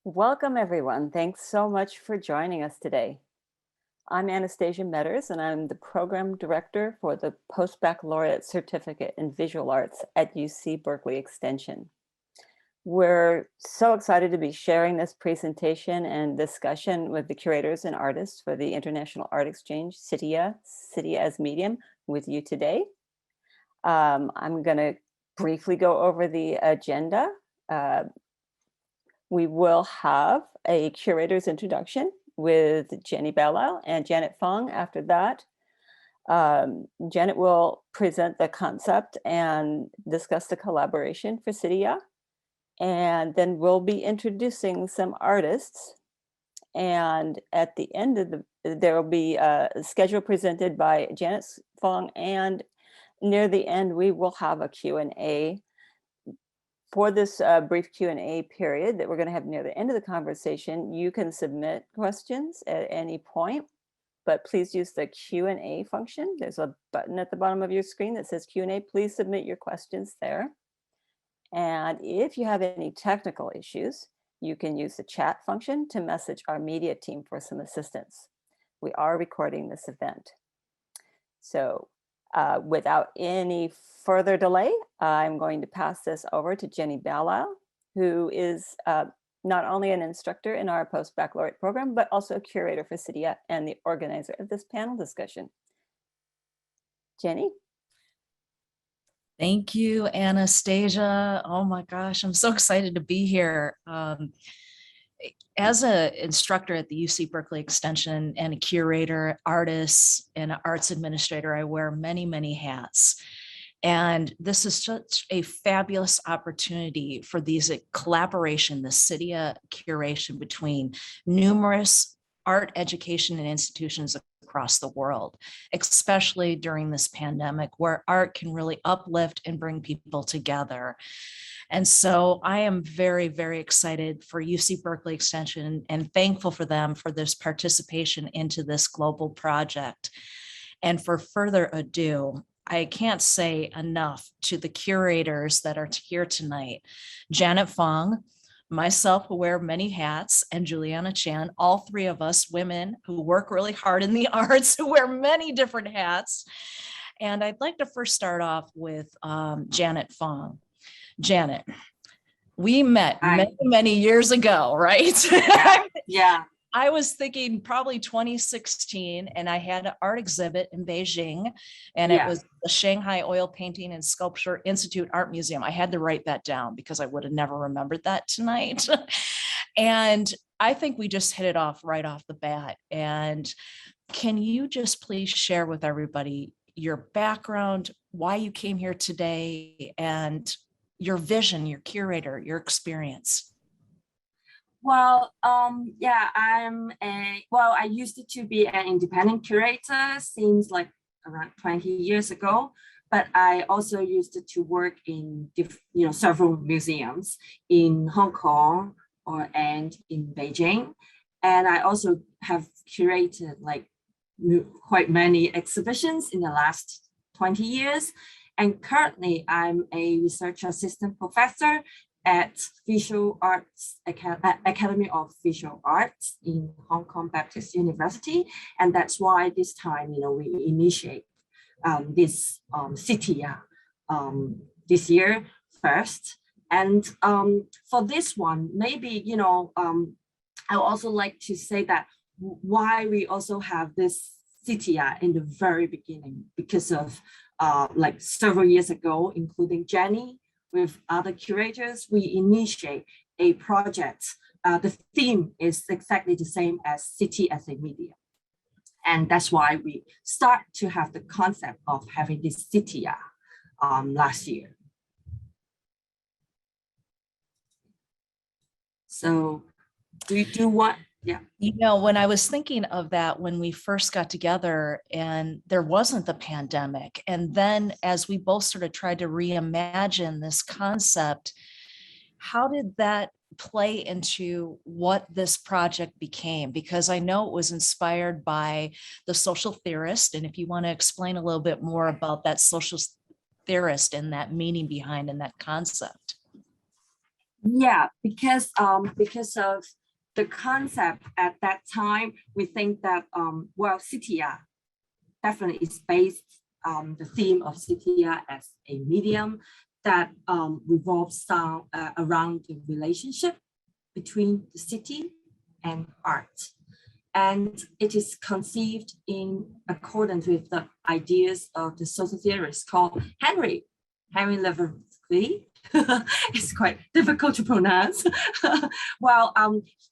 Welcome, everyone. Thanks so much for joining us today. I'm Anastasia Metters, and I'm the Program Director for the Post-Baccalaureate Certificate in Visual Arts at UC Berkeley Extension. We're so excited to be sharing this presentation and discussion with the curators and artists for the International Art Exchange, CITYA as Medium, with you today. I'm going to briefly go over the agenda. We will have a curator's introduction with Jenny Balisle and Janet Fong. After that, Janet will present the concept and discuss the collaboration for CITYA. And then we'll be introducing some artists. And at the end of there will be a schedule presented by Janet Fong, and near the end, we will have a Q&A. For this brief Q&A period that we're going to have near the end of the conversation, you can submit questions at any point, but please use the Q&A function. There's a button at the bottom of your screen that says Q&A. Please submit your questions there. And if you have any technical issues, you can use the chat function to message our media team for some assistance. We are recording this event. So without any further delay, I'm going to pass this over to Jenny Balisle, who is not only an instructor in our post-baccalaureate program, but also a curator for CITYA and the organizer of this panel discussion. Jenny? Thank you, Anastasia. Oh my gosh, I'm so excited to be here. As an instructor at the UC Berkeley Extension and a curator, artist, and an arts administrator, I wear many, many hats. And this is such a fabulous opportunity for these collaboration, the CITYA curation between numerous art education and institutions across the world, especially during this pandemic, where art can really uplift and bring people together. And so I am very, very excited for UC Berkeley Extension and thankful for them for this participation into this global project. And for further ado, I can't say enough to the curators that are here tonight. Janet Fong, myself, who wear many hats, and Juliana Chan, all three of us women who work really hard in the arts, who wear many different hats. And I'd like to first start off with Janet Fong. Janet, we met many years ago, right? Yeah. I was thinking probably 2016, and I had an art exhibit in Beijing, and it was the Shanghai Oil Painting and Sculpture Institute Art Museum. I had to write that down because I would have never remembered that tonight. And I think we just hit it off right off the bat. And can you just please share with everybody your background, why you came here today, and your vision, your curator, your experience? Well, I used to be an independent curator since like around 20 years ago, but I also used to work in several museums in Hong Kong and in Beijing. And I also have curated like quite many exhibitions in the last 20 years. And currently I'm a research assistant professor at Visual Arts Academy of Visual Arts in Hong Kong Baptist University. And that's why this time, we initiate this CITYA this year first. And for this one, maybe, I would also like to say that why we also have this CITYA in the very beginning, because of like several years ago, including Jenny, with other curators, we initiate a project. The theme is exactly the same as City as a Medium. And that's why we start to have the concept of having this CITYA last year. So do you do what? Yeah. When I was thinking of that, when we first got together and there wasn't the pandemic, and then as we both sort of tried to reimagine this concept, how did that play into what this project became? Because I know it was inspired by the social theorist. And if you want to explain a little bit more about that social theorist and that meaning behind and that concept. Yeah, because of the concept at that time, we think that well, CITYA definitely is based the theme of CITYA as a medium that revolves around the relationship between the city and art. And it is conceived in accordance with the ideas of the social theorist called Henri Lefebvre. It's quite difficult to pronounce. Well,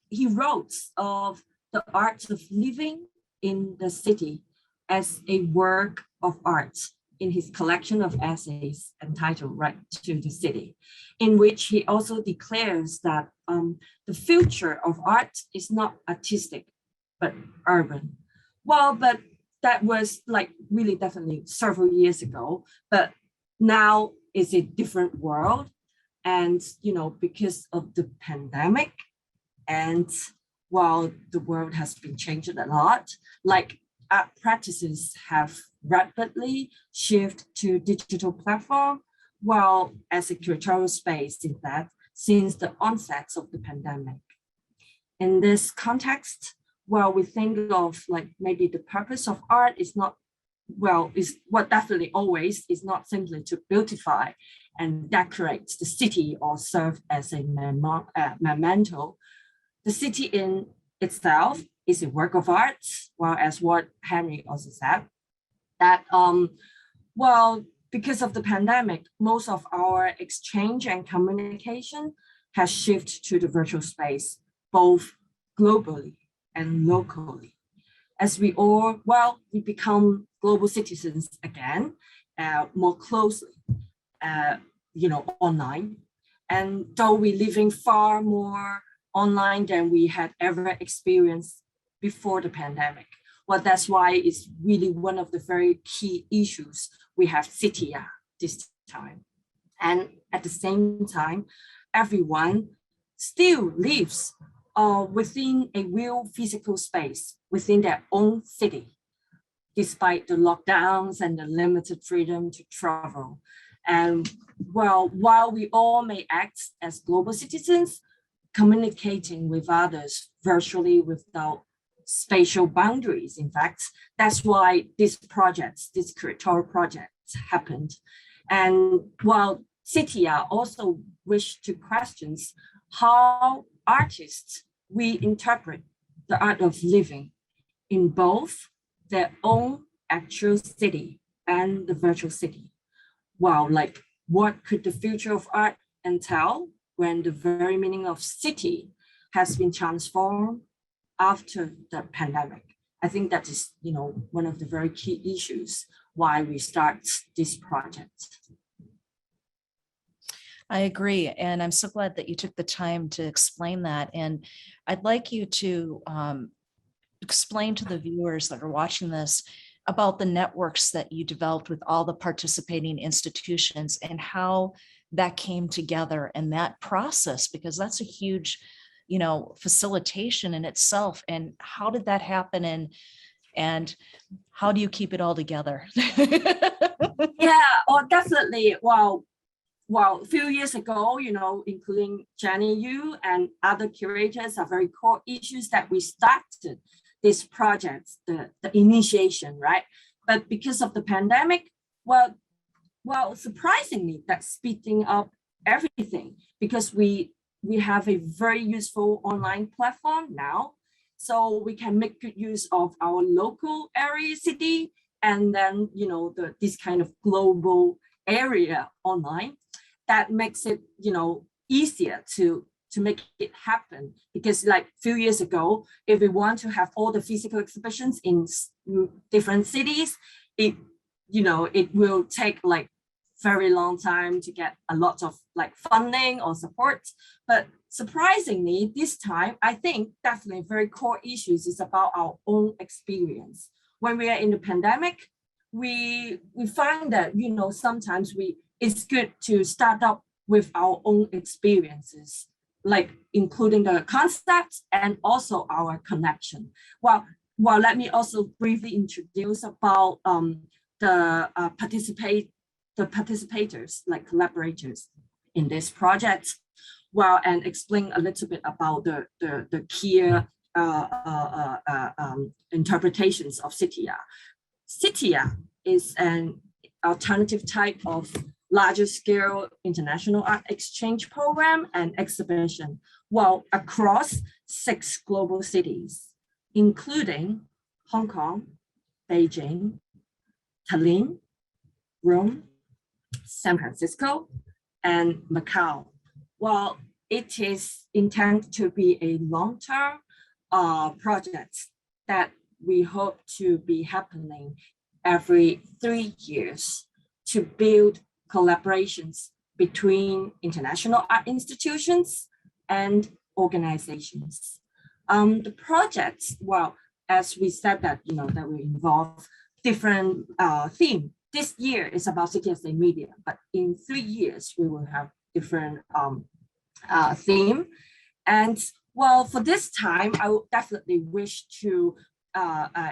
he wrote of the art of living in the city as a work of art in his collection of essays entitled Right to the City, in which he also declares that the future of art is not artistic, but urban. Well, but that was like really definitely several years ago, but now is a different world. And, you know, because of the pandemic, and while the world has been changing a lot, like art practices have rapidly shifted to digital platform, while as a curatorial space in that since the onset of the pandemic. In this context, well, we think of like maybe the purpose of art is not, well, is what definitely always is not simply to beautify and decorate the city or serve as a memento. The city in itself is a work of art, well, as what Henri also said, that, well, because of the pandemic, most of our exchange and communication has shifted to the virtual space, both globally and locally. As we all, well, we become global citizens again, more closely, you know, online. And though we're living far more online than we had ever experienced before the pandemic, well, that's why it's really one of the very key issues we have CITYA this time. And at the same time, everyone still lives within a real physical space within their own city, despite the lockdowns and the limited freedom to travel. And well, while we all may act as global citizens, communicating with others virtually without spatial boundaries, in fact, that's why these projects, these curatorial projects happened. And while CITYA also wish to question how artists we interpret the art of living in both their own actual city and the virtual city. Wow, like what could the future of art entail when the very meaning of city has been transformed after the pandemic? I think that is, you know, one of the very key issues why we start this project. I agree. And I'm so glad that you took the time to explain that. And I'd like you to explain to the viewers that are watching this about the networks that you developed with all the participating institutions and how that came together and that process, because that's a huge, you know, facilitation in itself. And how did that happen? And how do you keep it all together? Yeah, oh, definitely. Well, a few years ago, you know, including Jenny, you and other curators are very core issues that we started this project, the initiation, right? But because of the pandemic, well, surprisingly, that's speeding up everything because we have a very useful online platform now. So we can make good use of our local area city and then, you know, this kind of global area online. That makes it, you know, easier to make it happen. Because like a few years ago, if we want to have all the physical exhibitions in different cities, it will take like very long time to get a lot of like funding or support. But surprisingly, this time, I think definitely very core issues is about our own experience. When we are in the pandemic, we find that, you know, sometimes it's good to start up with our own experiences, like including the concepts and also our connection. Well, let me also briefly introduce about the participators, like collaborators in this project. well, and explain a little bit about the key interpretations of CITYA. CITYA is an alternative type of larger scale international art exchange program and exhibition, well, across 6 global cities, including Hong Kong, Beijing, Tallinn, Rome, San Francisco, and Macau. Well, it is intended to be a long-term project that we hope to be happening every 3 years to build collaborations between international art institutions and organizations. The projects, well, as we said that, that will involve different theme. This year is about city as a media, but in 3 years, we will have different theme. And well, for this time, I would definitely wish to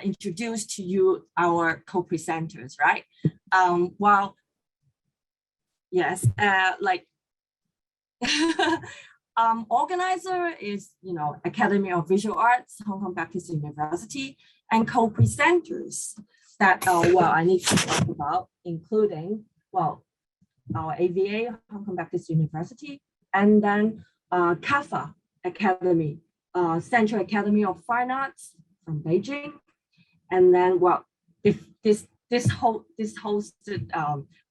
introduce to you our co-presenters, right? Well, yes, organizer is, Academy of Visual Arts, Hong Kong Baptist University, and co-presenters that, well, I need to talk about, including, well, our AVA, Hong Kong Baptist University, and then CAFA Academy, Central Academy of Fine Arts from Beijing, and then, well, this hosted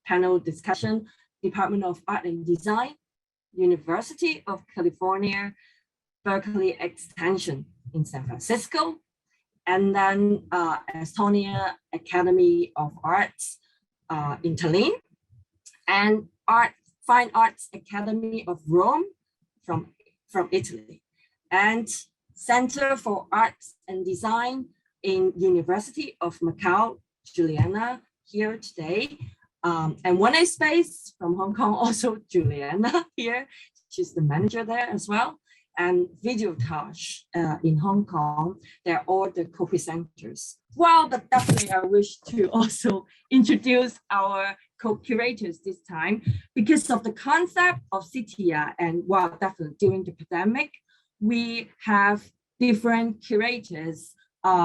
panel discussion, Department of Art and Design, University of California, Berkeley Extension in San Francisco, and then Estonia Academy of Arts in Tallinn, and Fine Arts Academy of Rome from Italy, and Center for Arts and Design in University of Macau, Juliana here today. And 1A Space from Hong Kong, also Juliana here. She's the manager there as well. And Videotage in Hong Kong, they're all the co-presenters. Well, but definitely I wish to also introduce our co-curators this time because of the concept of CITYA. And well, definitely during the pandemic, we have different curators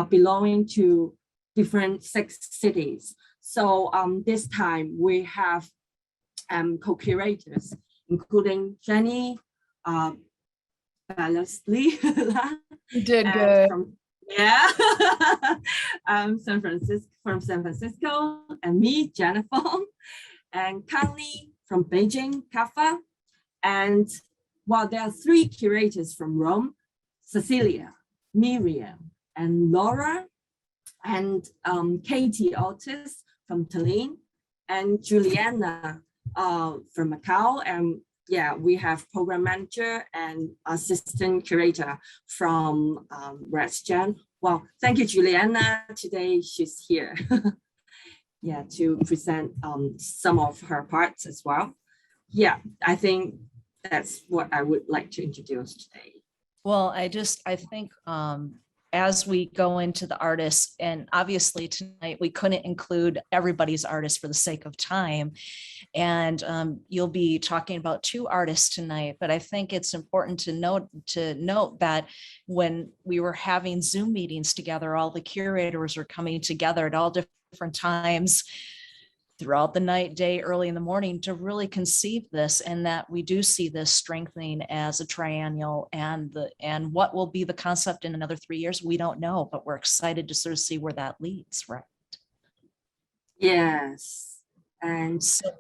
belonging to different 6 cities. So this time we have co-curators, including Jenny, Balisle. You did good. From San Francisco, and me, Janet Fong, and Callum from Beijing, CAFA. And while there are 3 curators from Rome, Cecilia, Miriam, and Laura, and Katie Otis from Tallinn, and Juliana from Macau. And yeah, we have program manager and assistant curator from ResGen. Well, thank you, Juliana. Today she's here. Yeah, to present some of her parts as well. Yeah, I think that's what I would like to introduce today. Well, I think as we go into the artists, and obviously tonight we couldn't include everybody's artists for the sake of time. And you'll be talking about 2 artists tonight, but I think it's important to note that when we were having Zoom meetings together, all the curators are coming together at all different times throughout the night, day, early in the morning to really conceive this, and that we do see this strengthening as a triennial, and what will be the concept in another 3 years, we don't know, but we're excited to sort of see where that leads, right? Yes, and so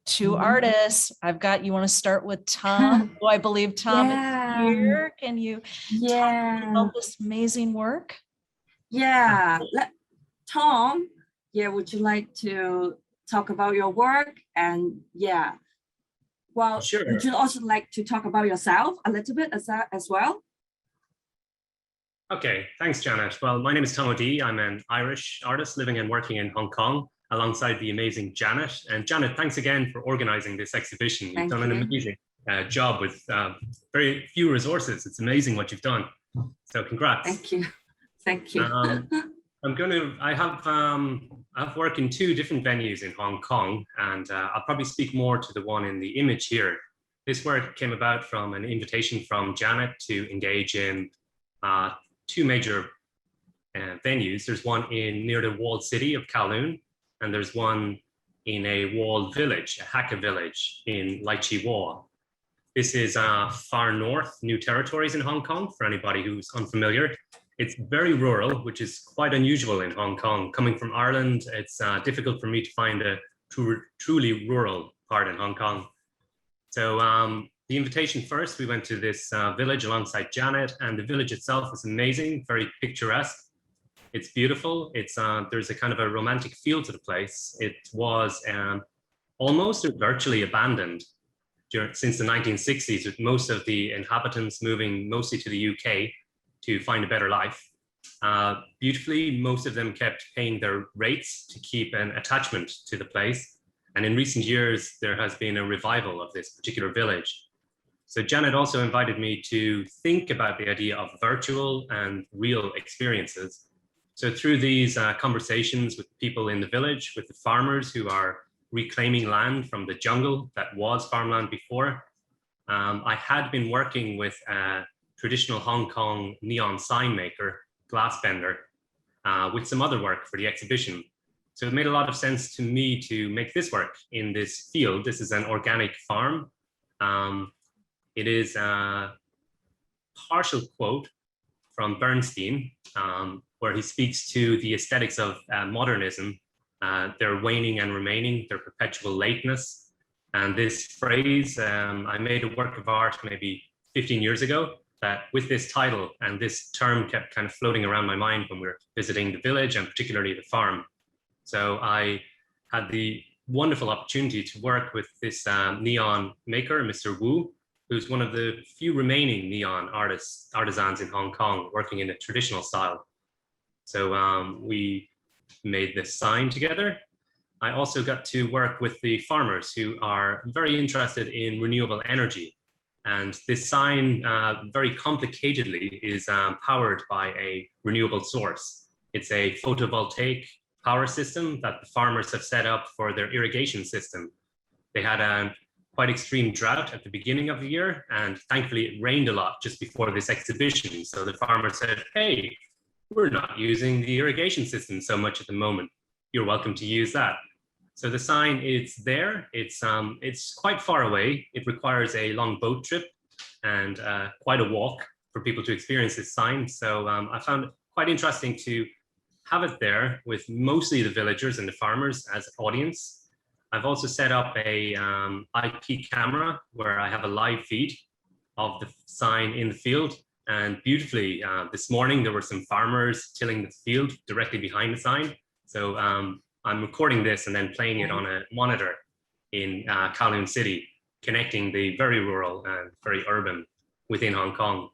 2 artists. I've got, you want to start with Tom? Oh, I believe Tom is here. Can you talk about this amazing work? Yeah, Tom, would you like to talk about your work? And well, sure. Would you also like to talk about yourself a little bit as well? Okay, thanks, Janet. Well, my name is Tom O'Dea. I'm an Irish artist living and working in Hong Kong alongside the amazing Janet. And Janet, thanks again for organizing this exhibition. You've done an amazing job with very few resources. It's amazing what you've done. So congrats. Thank you. Thank you. I have I've worked in 2 different venues in Hong Kong, and I'll probably speak more to the one in the image here. This work came about from an invitation from Janet to engage in 2 major venues. There's one near the walled city of Kowloon, and there's one in a walled village, a Hakka village in Lai Chi Wah. This is far north, New Territories in Hong Kong, for anybody who's unfamiliar. It's very rural, which is quite unusual in Hong Kong. Coming from Ireland, it's difficult for me to find a truly rural part in Hong Kong. So the invitation first, we went to this village alongside Janet, and the village itself is amazing, very picturesque. It's beautiful. There's a kind of a romantic feel to the place. It was almost or virtually abandoned since the 1960s, with most of the inhabitants moving mostly to the UK to find a better life. Beautifully, most of them kept paying their rates to keep an attachment to the place. And in recent years, there has been a revival of this particular village. So Janet also invited me to think about the idea of virtual and real experiences. So through these conversations with people in the village, with the farmers who are reclaiming land from the jungle that was farmland before, I had been working with a traditional Hong Kong neon sign maker, glass bender, with some other work for the exhibition. So it made a lot of sense to me to make this work in this field. This is an organic farm. It is a partial quote from Bernstein, where he speaks to the aesthetics of modernism, their waning and remaining, their perpetual lateness. And this phrase, I made a work of art maybe 15 years ago that with this title, and this term kept kind of floating around my mind when we were visiting the village and particularly the farm. So I had the wonderful opportunity to work with this neon maker, Mr. Wu, who's one of the few remaining neon artisans in Hong Kong working in a traditional style. So we made this sign together. I also got to work with the farmers who are very interested in renewable energy. And this sign, very complicatedly, is powered by a renewable source. It's a photovoltaic power system that the farmers have set up for their irrigation system. They had a quite extreme drought at the beginning of the year, and thankfully it rained a lot just before this exhibition. So the farmers said, hey, we're not using the irrigation system so much at the moment. You're welcome to use that. So the sign is there. It's quite far away. It requires a long boat trip and quite a walk for people to experience this sign. So I found it quite interesting to have it there with mostly the villagers and the farmers as audience. I've also set up a IP camera where I have a live feed of the sign in the field. And beautifully, this morning, there were some farmers tilling the field directly behind the sign. So I'm recording this and then playing it on a monitor in Kowloon City, connecting the very rural and very urban within Hong Kong.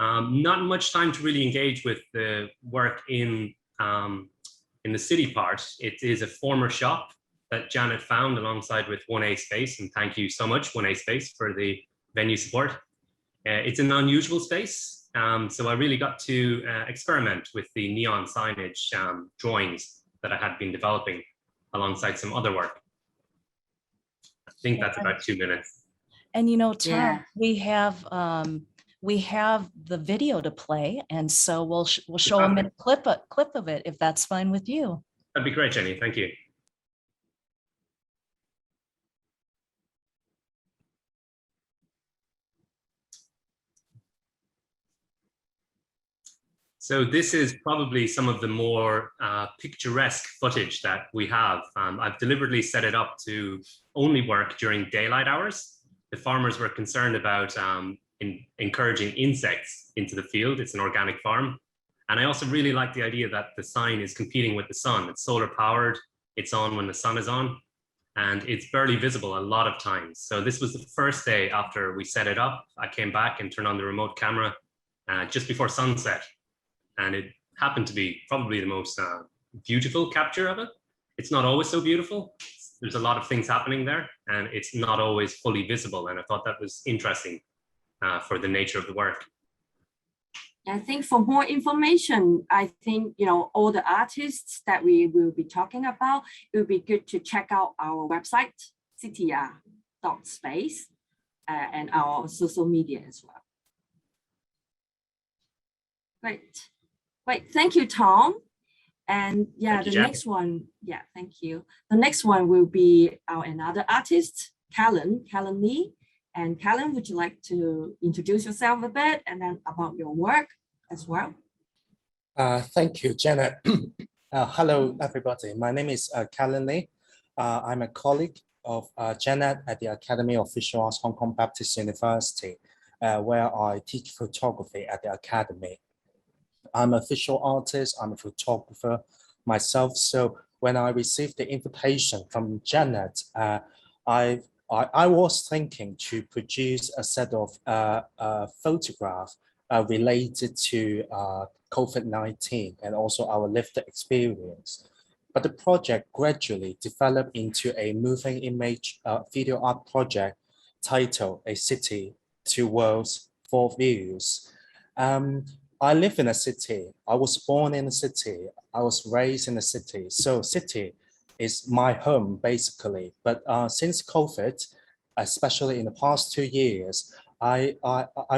Not much time to really engage with the work in the city part. It is a former shop that Janet found alongside with 1A Space, and thank you so much, 1A Space, for the venue support. It's an unusual space, so I really got to experiment with the neon signage drawings that I had been developing alongside some other work. I think that's about 2 minutes. And you know, Tom, we have the video to play, and so we'll show them a clip of it if that's fine with you. That'd be great, Jenny. Thank you. So this is probably some of the more picturesque footage that we have. I've deliberately set it up to only work during daylight hours. The farmers were concerned about encouraging insects into the field. It's an organic farm. And I also really like the idea that the sign is competing with the sun. It's solar powered, it's on when the sun is on, and it's barely visible a lot of times. So this was the first day after we set it up. I came back and turned on the remote camera just before sunset. And it happened to be probably the most beautiful capture of it. It's not always so beautiful. There's a lot of things happening there, and it's not always fully visible. And I thought that was interesting for the nature of the work. I think for more information, I think, all the artists that we will be talking about, it would be good to check out our website, CITYA.space, and our social media as well. Great. Thank you, Tom. And yeah, the next one, thank you. The next one will be another artist, Callum Callany. And Callum, would you like to introduce yourself a bit and then about your work as well? Thank you, Janet. Hello, everybody. My name is Callum. I'm a colleague of Janet at the Academy of Visual Arts, Hong Kong Baptist University, where I teach photography at the Academy. I'm a visual artist, I'm a photographer myself. So when I received the invitation from Janet, I was thinking to produce a set of photographs related to COVID-19 and also our lived experience. But the project gradually developed into a moving image video art project titled A City, Two Worlds, Four Views. I live in a city. I was born in a city. I was raised in a city. So city is my home, basically. But since COVID, especially in the past 2 years, I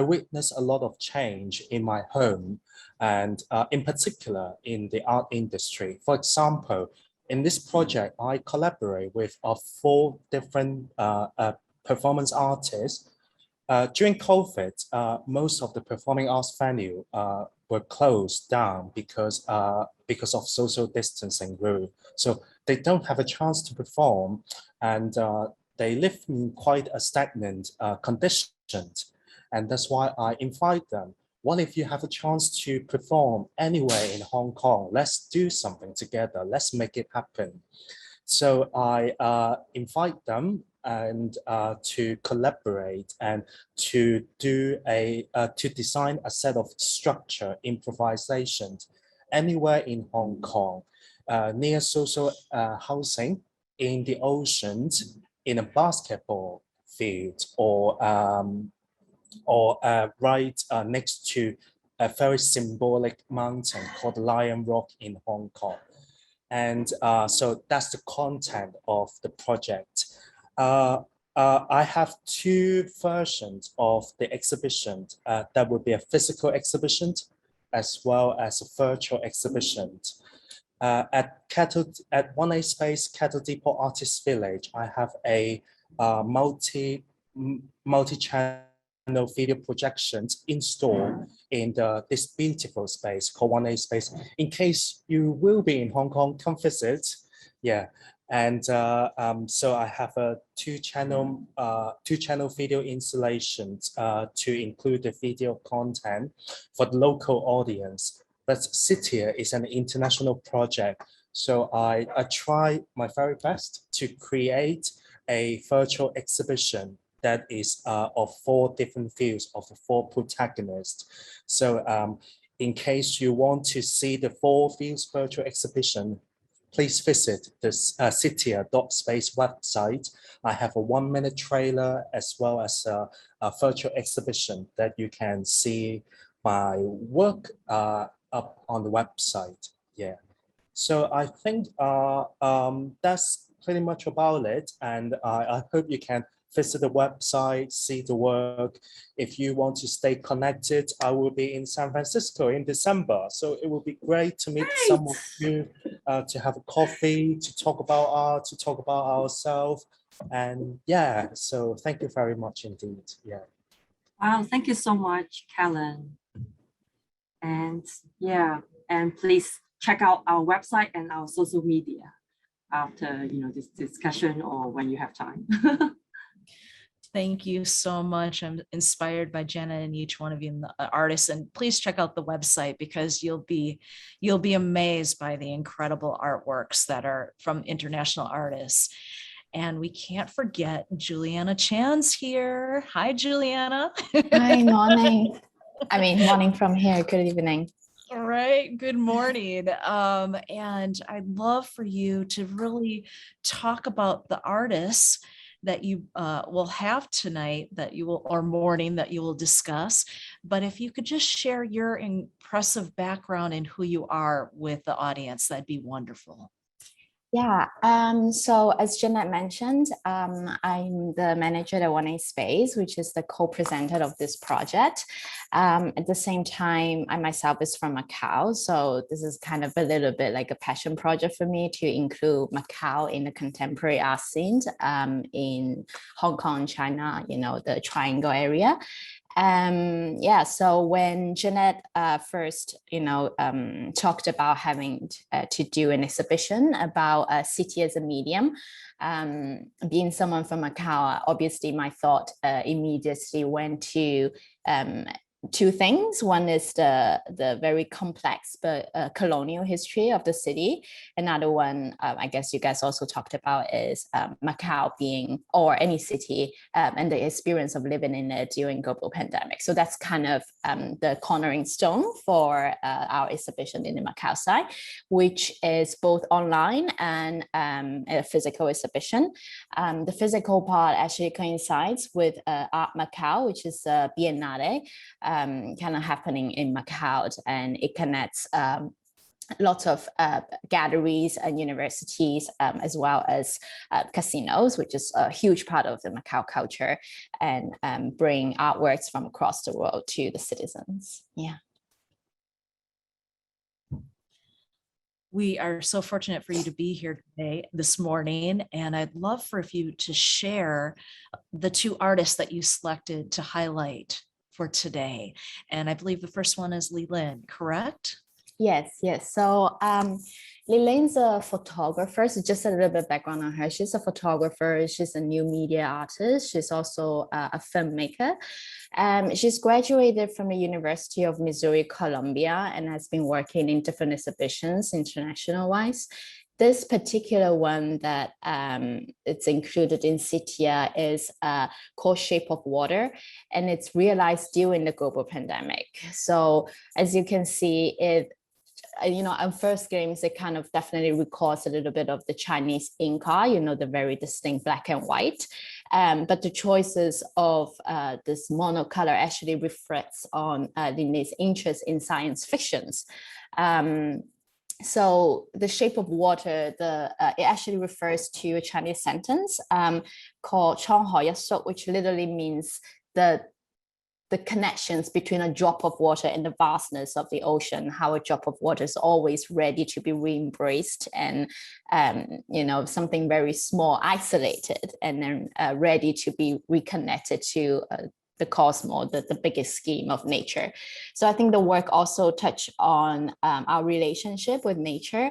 witnessed a lot of change in my home, and in particular in the art industry. For example, in this project, I collaborate with 4 different performance artists. During COVID, most of the performing arts venues were closed down because of social distancing rule. So they don't have a chance to perform, and they live in quite a stagnant condition. And that's why I invite them. What if you have a chance to perform anywhere in Hong Kong? Let's do something together. Let's make it happen. So I invite them and to collaborate and to do to design a set of structure improvisations anywhere in Hong Kong, near social housing, in the oceans, in a basketball field, or right next to a very symbolic mountain called Lion Rock in Hong Kong. And so that's the content of the project. I have 2 versions of the exhibition. That would be a physical exhibition as well as a virtual exhibition. At 1A Space Cattle Depot Artist Village, I have a multi-channel video projections installed in this beautiful space called 1A Space. In case you will be in Hong Kong, come visit. Yeah. And so I have a 2-channel video installations to include the video content for the local audience. But CITYA is an international project, so I try my very best to create a virtual exhibition that is of 4 different views of the 4 protagonists. So in case you want to see the 4 views virtual exhibition, please visit the CITYA.space website. I have a 1-minute trailer as well as a virtual exhibition that you can see my work up on the website. Yeah. So I think that's pretty much about it. And I hope you can visit the website, see the work. If you want to stay connected, I will be in San Francisco in December. So it will be great to meet some of you, to have a coffee, to talk about art, to talk about ourselves. And yeah, so thank you very much indeed. Yeah. Wow, thank you so much, Callum. And yeah, and please check out our website and our social media after this discussion or when you have time. Thank you so much. I'm inspired by Jenna and each one of you, the artists, and please check out the website because you'll be amazed by the incredible artworks that are from international artists. And we can't forget Juliana Chan's here. Hi, Juliana. Hi, morning. I mean, morning from here. Good evening. All right. Good morning. And I'd love for you to really talk about the artists that you will have tonight that you will, or morning that you will discuss. But if you could just share your impressive background and who you are with the audience, that'd be wonderful. Yeah, so as Jeanette mentioned, I'm the manager at 1A Space, which is the co-presenter of this project. At the same time, I myself is from Macau, so this is kind of a little bit like a passion project for me to include Macau in the contemporary art scene in Hong Kong, China, you know, the Triangle area. Yeah, so when Jeanette first, you know, talked about having to do an exhibition about CITYA as a medium, being someone from Macau, obviously my thought immediately went to two things. One is the very complex but colonial history of the city. Another one, I guess you guys also talked about, is Macau being, or any city, and the experience of living in it during global pandemic. So that's kind of the cornering stone for our exhibition in the Macau side, which is both online and a physical exhibition. The physical part actually coincides with Art Macau, which is a Biennale, kind of happening in Macau, and it connects lots of galleries and universities, as well as casinos, which is a huge part of the Macau culture, and bring artworks from across the world to the citizens. Yeah. We are so fortunate for you to be here today, this morning, and I'd love for you to share the two artists that you selected to highlight for today. And I believe the first one is Lin, correct? Yes. So Lilane's a photographer. So just a little bit background on her. She's a photographer. She's a new media artist. She's also a filmmaker. She's graduated from the University of Missouri, Columbia, and has been working in different exhibitions international-wise. This particular one that it's included in CITYA is called Shape of Water, and it's realized during the global pandemic. So as you can see, it, you know, on first glimpse, it kind of definitely recalls a little bit of the Chinese Inca, you know, the very distinct black and white. But the choices of this monocolor actually reflects on Linne's interest in science fictions. So the Shape of Water, it actually refers to a Chinese sentence called 沧海一粟, which literally means the connections between a drop of water and the vastness of the ocean, how a drop of water is always ready to be re-embraced, and you know, something very small, isolated, and then ready to be reconnected to the cosmos, the biggest scheme of nature. So I think the work also touched on our relationship with nature,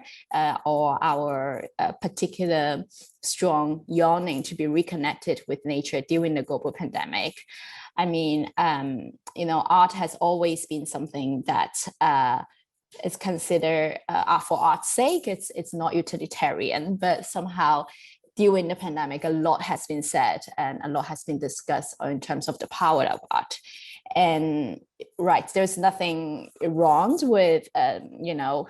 or our particular strong yearning to be reconnected with nature during the global pandemic. I mean, you know, art has always been something that is considered art for art's sake. It's not utilitarian, but somehow during the pandemic, a lot has been said and a lot has been discussed in terms of the power of art. And right, there's nothing wrong with, you know,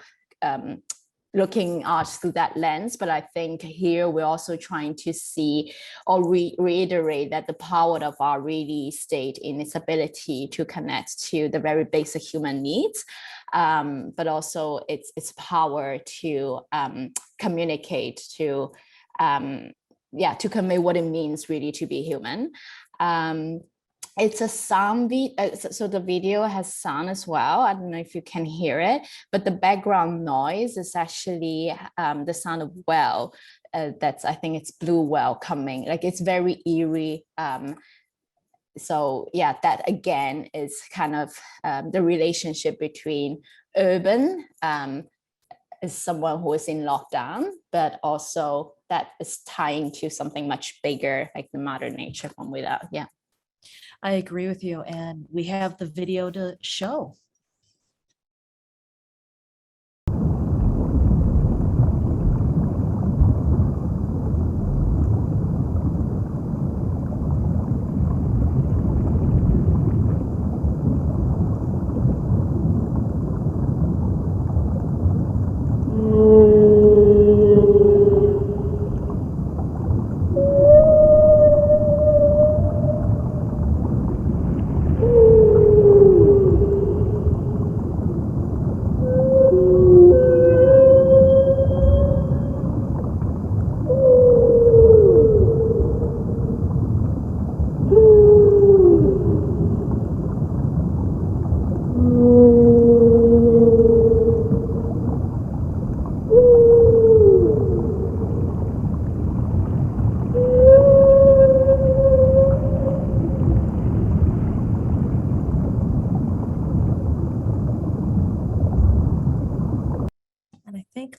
looking art through that lens, but I think here we're also trying to see or reiterate that the power of art really stayed in its ability to connect to the very basic human needs, but also its power to communicate, to to convey what it means really to be human. It's a sound so the video has sound as well. I don't know if you can hear it, but the background noise is actually the sound of well. That's, I think it's blue well coming. Like, it's very eerie. So yeah, that again is kind of the relationship between urban as someone who is in lockdown, but also that is tying to something much bigger, like the mother nature from without. Yeah. I agree with you, and we have the video to show.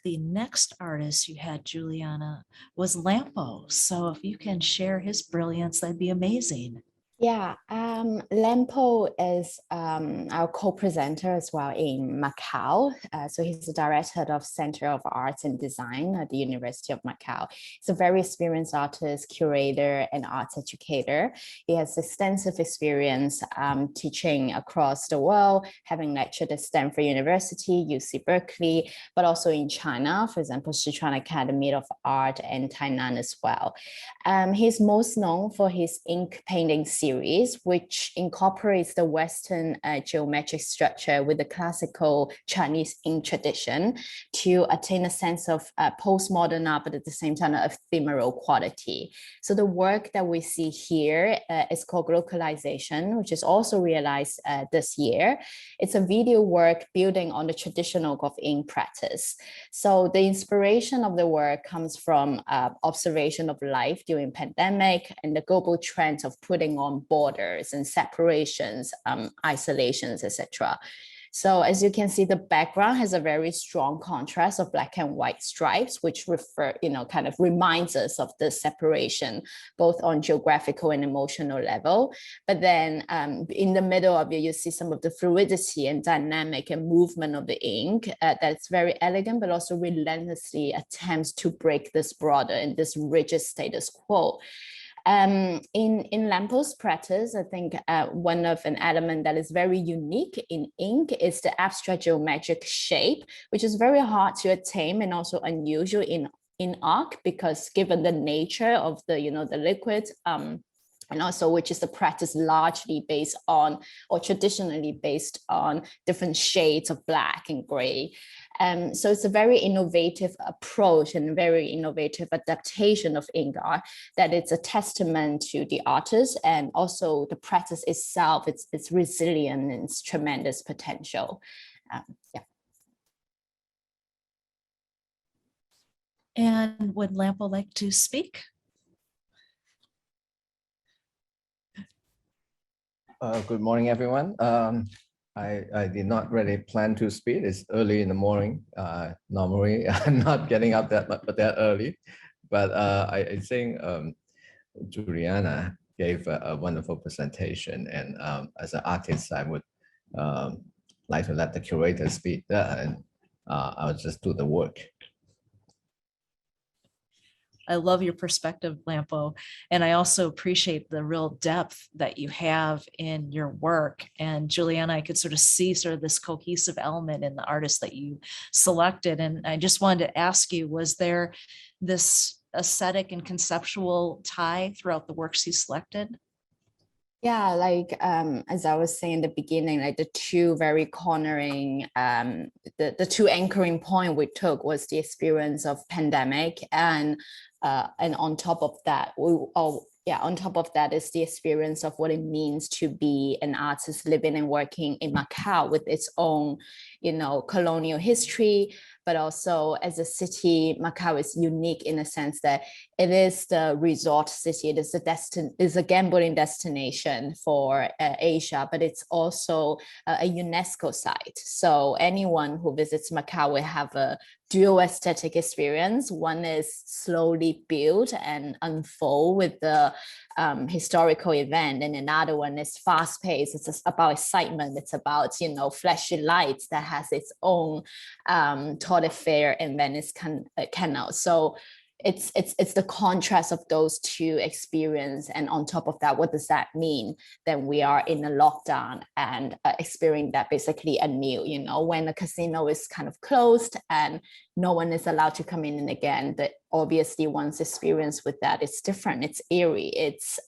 the next artist you had, Juliana, was Lampo. So if you can share his brilliance, that'd be amazing. Yeah, Lampo is our co-presenter as well in Macau. So he's the director of Center of Arts and Design at the University of Macau. He's a very experienced artist, curator, and arts educator. He has extensive experience teaching across the world, having lectured at Stanford University, UC Berkeley, but also in China, for example, Sichuan Academy of Art and Tainan as well. He's most known for his ink painting series, which incorporates the Western geometric structure with the classical Chinese ink tradition to attain a sense of postmodern art, but at the same time, a ephemeral quality. So the work that we see here is called Localization, which is also realized this year. It's a video work building on the traditional of ink practice. So the inspiration of the work comes from observation of life during pandemic and the global trend of putting on borders and separations, isolations, etc. So as you can see, the background has a very strong contrast of black and white stripes, which kind of reminds us of the separation, both on geographical and emotional level. But then in the middle of it, you see some of the fluidity and dynamic and movement of the ink that's very elegant, but also relentlessly attempts to break this broader and this rigid status quo. In Lampo's practice, I think one of an element that is very unique in ink is the abstract geometric shape, which is very hard to attain and also unusual in art, because given the nature of the liquid, and also which is the practice largely based on, or traditionally based on, different shades of black and gray. So it's a very innovative approach and very innovative adaptation of ink art that it's a testament to the artist and also the practice itself, its resilient and its tremendous potential. Yeah. And would Lampo like to speak? Good morning, everyone. I did not really plan to speak. It's early in the morning. Normally, I'm not getting up that early, but I think Juliana gave a wonderful presentation, and as an artist, I would like to let the curator speak, and I'll just do the work. I love your perspective, Lampo. And I also appreciate the real depth that you have in your work. And Juliana, I could sort of see sort of this cohesive element in the artist that you selected. And I just wanted to ask you, was there this aesthetic and conceptual tie throughout the works you selected? Yeah, like as I was saying in the beginning, like the two very cornering, the two anchoring point we took was the experience of pandemic, and on top of that, on top of that is the experience of what it means to be an artist living and working in Macau with its own, colonial history, but also as a city, Macau is unique in a sense that it is the resort city. It is a gambling destination for Asia, but it's also a UNESCO site. So anyone who visits Macau will have a dual aesthetic experience. One is slowly built and unfold with the historical event, and another one is fast paced. It's about excitement. It's about flashy lights that has its own Tour Fair and Venice Canal. So it's the contrast of those two experiences, and on top of that, what does that mean? Then we are in a lockdown and experiencing that basically anew. When the casino is kind of closed and no one is allowed to come in and again, that obviously one's experience with that is different. It's eerie. It's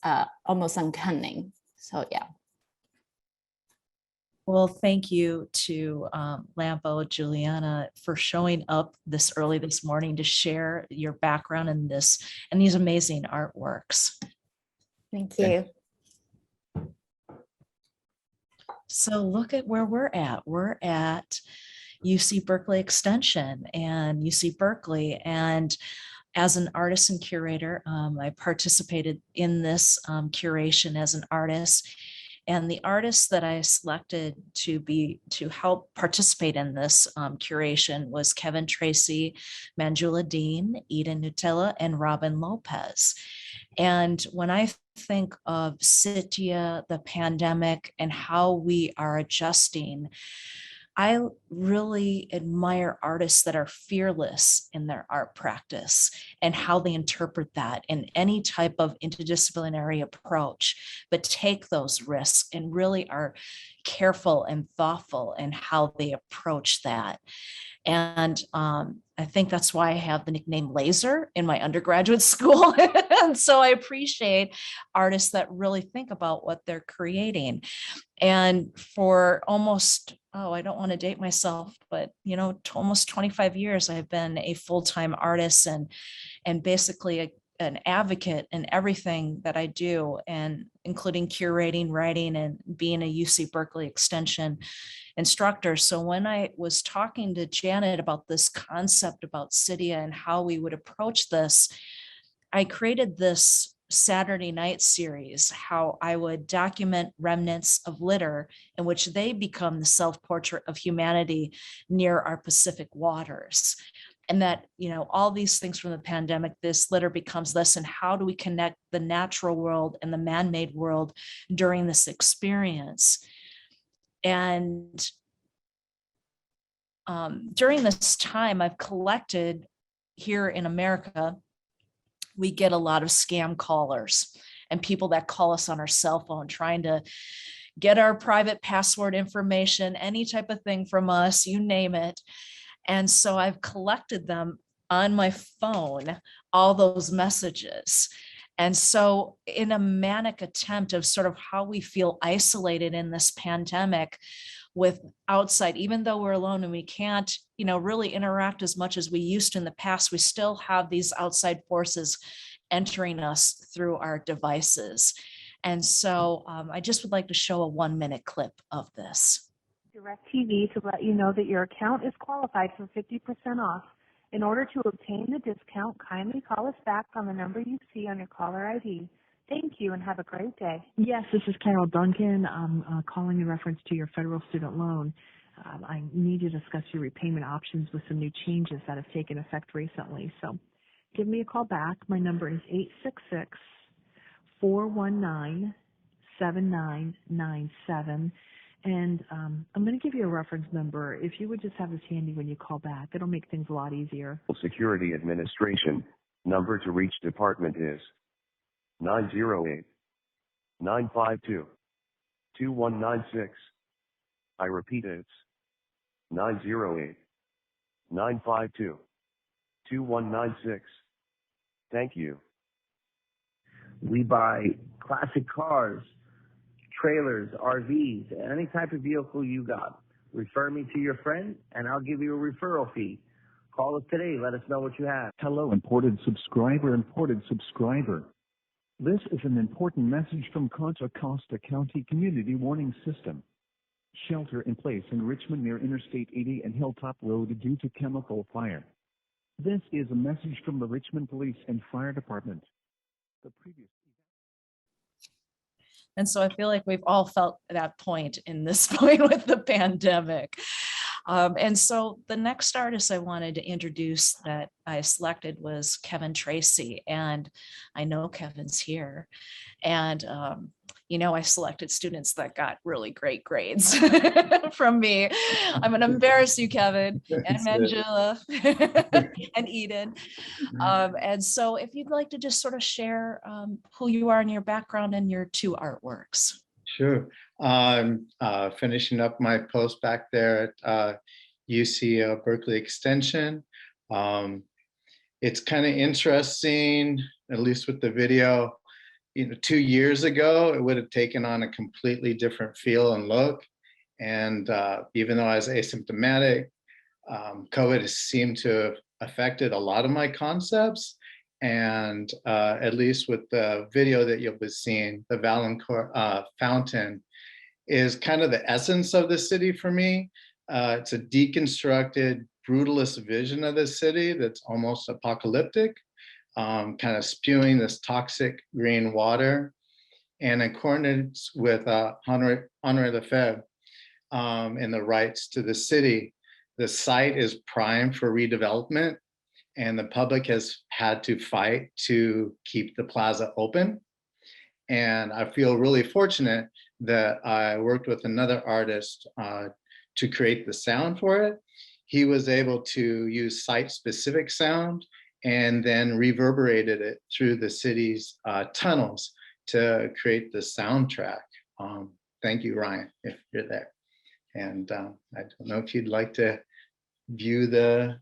almost uncanny. So yeah. Well, thank you to Lampo, Juliana, for showing up this early this morning to share your background in this and these amazing artworks. Thank you. So look at where we're at. We're at UC Berkeley Extension and UC Berkeley. And as an artist and curator, I participated in this curation as an artist. And the artist that I selected to help participate in this curation was Kevin Tracy, Manjula Dean, Eden Nutella, and Robin Lopez. And when I think of CITYA, the pandemic, and how we are adjusting, I really admire artists that are fearless in their art practice and how they interpret that in any type of interdisciplinary approach, but take those risks and really are careful and thoughtful in how they approach that. And I think that's why I have the nickname Laser in my undergraduate school. And so I appreciate artists that really think about what they're creating. And for almost, I don't want to date myself, but almost 25 years, I've been a full-time artist and basically an advocate in everything that I do, and including curating, writing, and being a UC Berkeley Extension instructor. So when I was talking to Janet about this concept about CITYA and how we would approach this, I created this Saturday night series, how I would document remnants of litter in which they become the self-portrait of humanity near our Pacific waters. And that, all these things from the pandemic, this litter becomes this, and how do we connect the natural world and the man-made world during this experience? And during this time, I've collected here in America, we get a lot of scam callers and people that call us on our cell phone trying to get our private password information, any type of thing from us, you name it. And so I've collected them on my phone, all those messages. And so in a manic attempt of sort of how we feel isolated in this pandemic with outside, even though we're alone and we can't, really interact as much as we used to in the past, we still have these outside forces entering us through our devices. And so I just would like to show a 1-minute clip of this. DirecTV to let you know that your account is qualified for 50% off. In order to obtain the discount, kindly call us back on the number you see on your caller ID. Thank you and have a great day. Yes, this is Carol Duncan. I'm calling in reference to your federal student loan. I need to discuss your repayment options with some new changes that have taken effect recently. So give me a call back. My number is 866-419-7997. And I'm going to give you a reference number. If you would just have this handy when you call back, it'll make things a lot easier. Security Administration. Number to reach department is 908-952-2196. I repeat, it's 908-952-2196. Thank you. We buy classic cars, trailers, RVs, any type of vehicle you got. Refer me to your friend and I'll give you a referral fee. Call us today. Let us know what you have. Hello, imported subscriber. This is an important message from Contra Costa County Community Warning System. Shelter in place in Richmond near Interstate 80 and Hilltop Road due to chemical fire. This is a message from the Richmond Police and Fire Department. And so I feel like we've all felt that point in this point with the pandemic. And so the next artist I wanted to introduce that I selected was Kevin Tracy. And I know Kevin's here. And, I selected students that got really great grades from me. I'm going to embarrass you, Kevin, and Manjula and Eden. And so if you'd like to just sort of share who you are and your background and your 2 artworks. Sure. I'm finishing up my post back there at UC Berkeley Extension. It's kind of interesting, at least with the video. 2 years ago, it would have taken on a completely different feel and look. And even though I was asymptomatic, COVID has seemed to have affected a lot of my concepts. And at least with the video that you'll be seeing, the Balisle fountain is kind of the essence of the city for me. It's a deconstructed, brutalist vision of the city that's almost apocalyptic, kind of spewing this toxic green water. in accordance with Henri Lefebvre and the rights to the city, the site is prime for redevelopment, and the public has had to fight to keep the plaza open. And I feel really fortunate that I worked with another artist to create the sound for it. He was able to use site-specific sound and then reverberated it through the city's tunnels to create the soundtrack. Thank you, Ryan, if you're there. And I don't know if you'd like to view the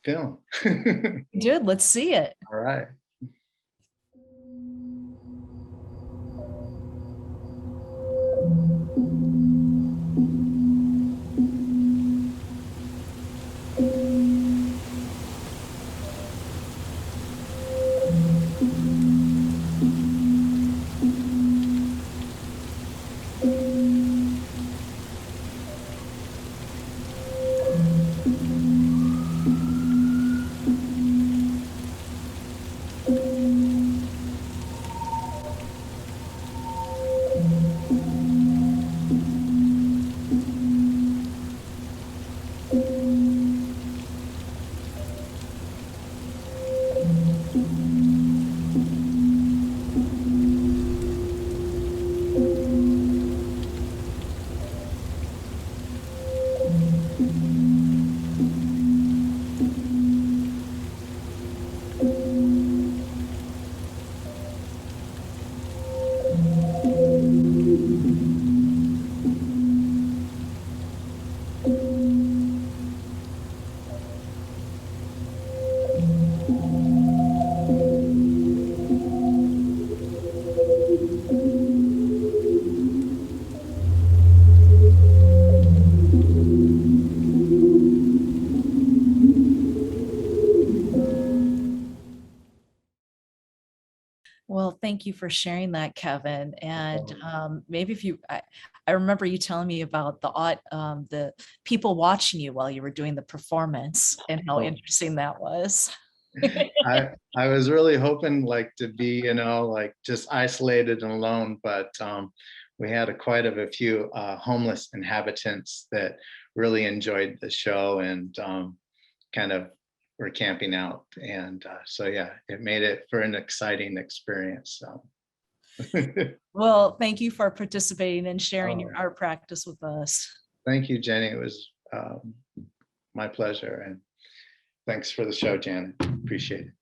film. Dude, let's see it. All right. Well, thank you for sharing that, Kevin. And maybe if you, I remember you telling me about the people watching you while you were doing the performance and how interesting that was. I was really hoping like to be, like just isolated and alone, but we had quite a few homeless inhabitants that really enjoyed the show and kind of were camping out. And so, yeah, it made it for an exciting experience. So. Well, thank you for participating and sharing your art practice with us. Thank you, Jenny. It was my pleasure. And thanks for the show, Janet. Appreciate it.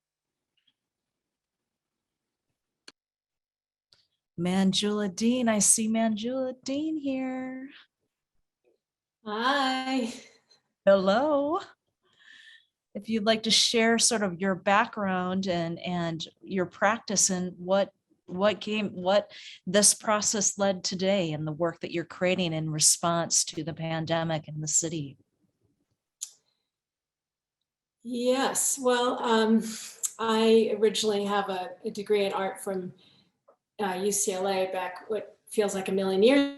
Manjula Dean, I see Manjula Dean here. Hi. Hello. If you'd like to share sort of your background and your practice and what this process led today and the work that you're creating in response to the pandemic in the city. Yes, well, I originally have a degree in art from UCLA back what feels like a million years.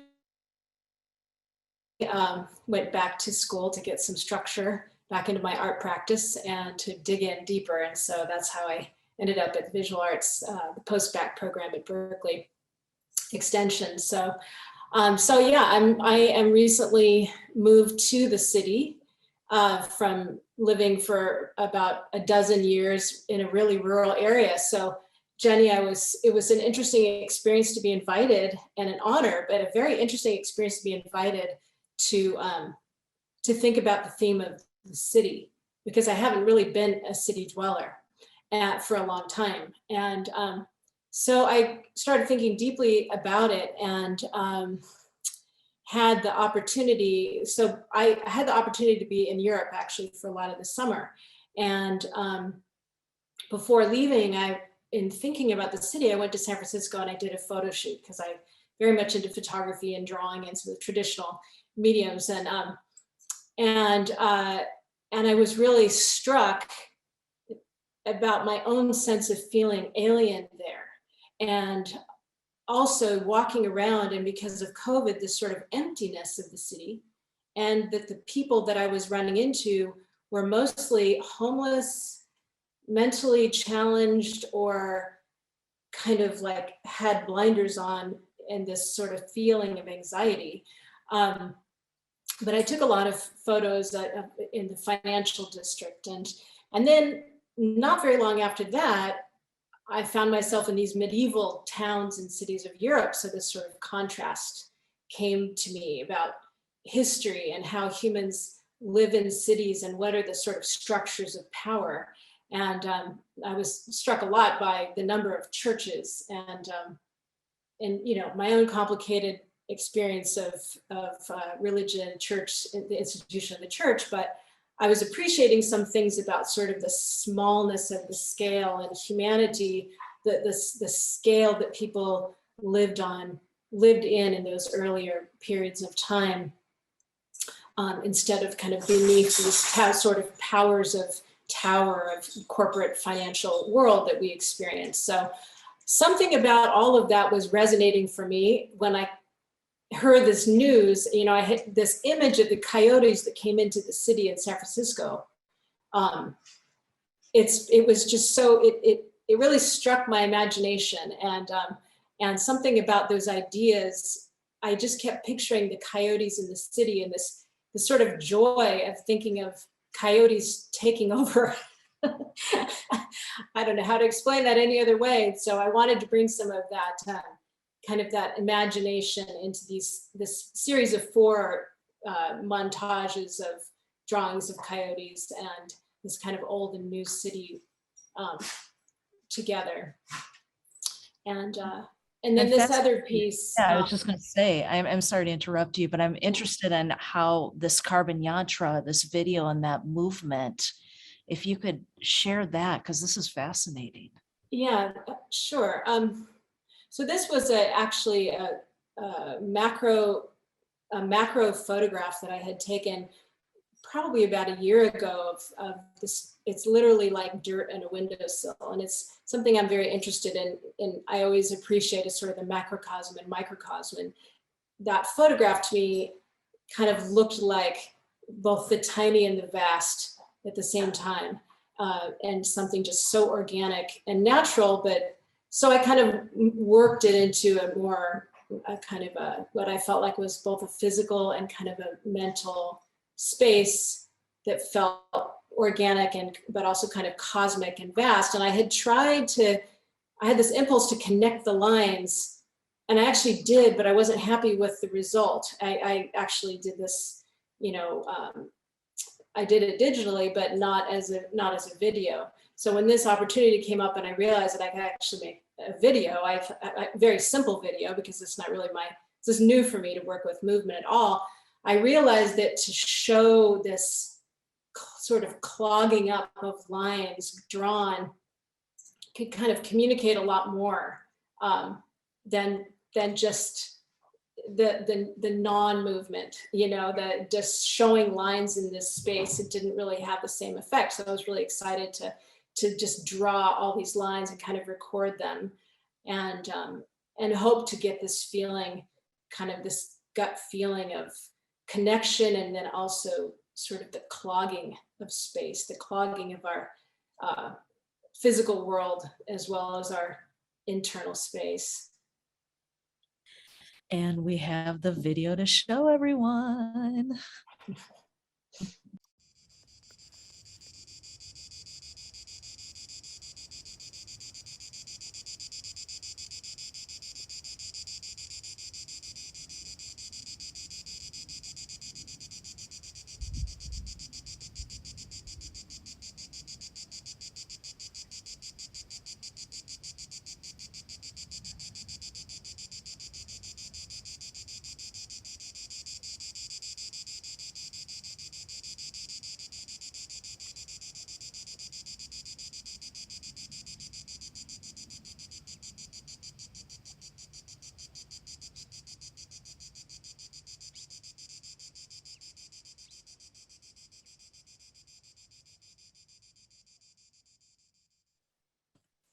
Went back to school to get some structure back into my art practice and to dig in deeper. And so that's how I ended up at the Visual Arts, the post-bac program at Berkeley Extension. So, yeah, I am recently moved to the city from living for about a dozen years in a really rural area. So Jenny, it was an interesting experience to be invited and an honor, but a very interesting experience to be invited to think about the theme of the city, because I haven't really been a city dweller for a long time. And so I started thinking deeply about it and had the opportunity. So I had the opportunity to be in Europe actually for a lot of the summer. And before leaving, in thinking about the city, I went to San Francisco and I did a photo shoot because I'm very much into photography and drawing and some of the traditional mediums. And I was really struck about my own sense of feeling alien there. And also walking around, and because of COVID, this sort of emptiness of the city, and that the people that I was running into were mostly homeless, mentally challenged, or kind of like had blinders on and this sort of feeling of anxiety. But I took a lot of photos in the financial district. And then not very long after that, I found myself in these medieval towns and cities of Europe. So this sort of contrast came to me about history and how humans live in cities and what are the sort of structures of power. And I was struck a lot by the number of churches and you know, my own complicated experience of religion, church, the institution of the church, but I was appreciating some things about sort of the smallness of the scale and humanity, the scale that people lived in those earlier periods of time, instead of kind of beneath these sort of powers of tower of corporate financial world that we experience. So something about all of that was resonating for me when I heard this news. You know, I had this image of the coyotes that came into the city in San Francisco. It was just so, it really struck my imagination, and something about those ideas, I just kept picturing the coyotes in the city and this sort of joy of thinking of coyotes taking over. I don't know how to explain that any other way. So I wanted to bring some of that kind of that imagination into this series of 4 montages of drawings of coyotes and this kind of old and new city together. And then this other piece. Yeah, I was just going to say, I'm sorry to interrupt you, but I'm interested in how this carbon yantra, this video and that movement, if you could share that, because this is fascinating. Yeah, sure. So this was actually a macro photograph that I had taken probably about a year ago of this. It's literally like dirt in a windowsill, and it's something I'm very interested in. And I always appreciate is sort of the macrocosm and microcosm. And that photograph to me kind of looked like both the tiny and the vast at the same time, and something just so organic and natural. But so I kind of worked it into a kind of what I felt like was both a physical and kind of a mental space that felt organic but also kind of cosmic and vast. And I had this impulse to connect the lines, and I actually did, but I wasn't happy with the result. I actually did this, you know, I did it digitally, but not as a video. So when this opportunity came up and I realized that I could actually make a video, a very simple video, because it's not really this is new for me to work with movement at all. I realized that to show this sort of clogging up of lines drawn could kind of communicate a lot more than just the non-movement, you know, the just showing lines in this space. It didn't really have the same effect. So I was really excited to just draw all these lines and kind of record them, and hope to get this feeling, kind of this gut feeling of connection, and then also sort of the clogging of space, the clogging of our physical world as well as our internal space. And we have the video to show everyone.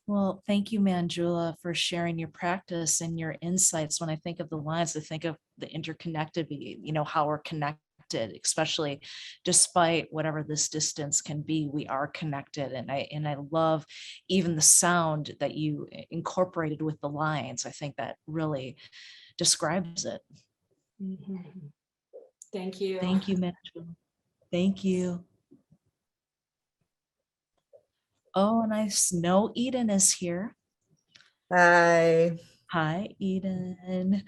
Well, thank you, Manjula, for sharing your practice and your insights. When I think of the lines, I think of the interconnectivity, you know, how we're connected connected, especially despite whatever this distance can be, we are connected. And I love even the sound that you incorporated with the lines. I think that really describes it. Thank you. Thank you, Mitchell. Thank you. Oh, and I know Eden is here. Hi. Hi, Eden.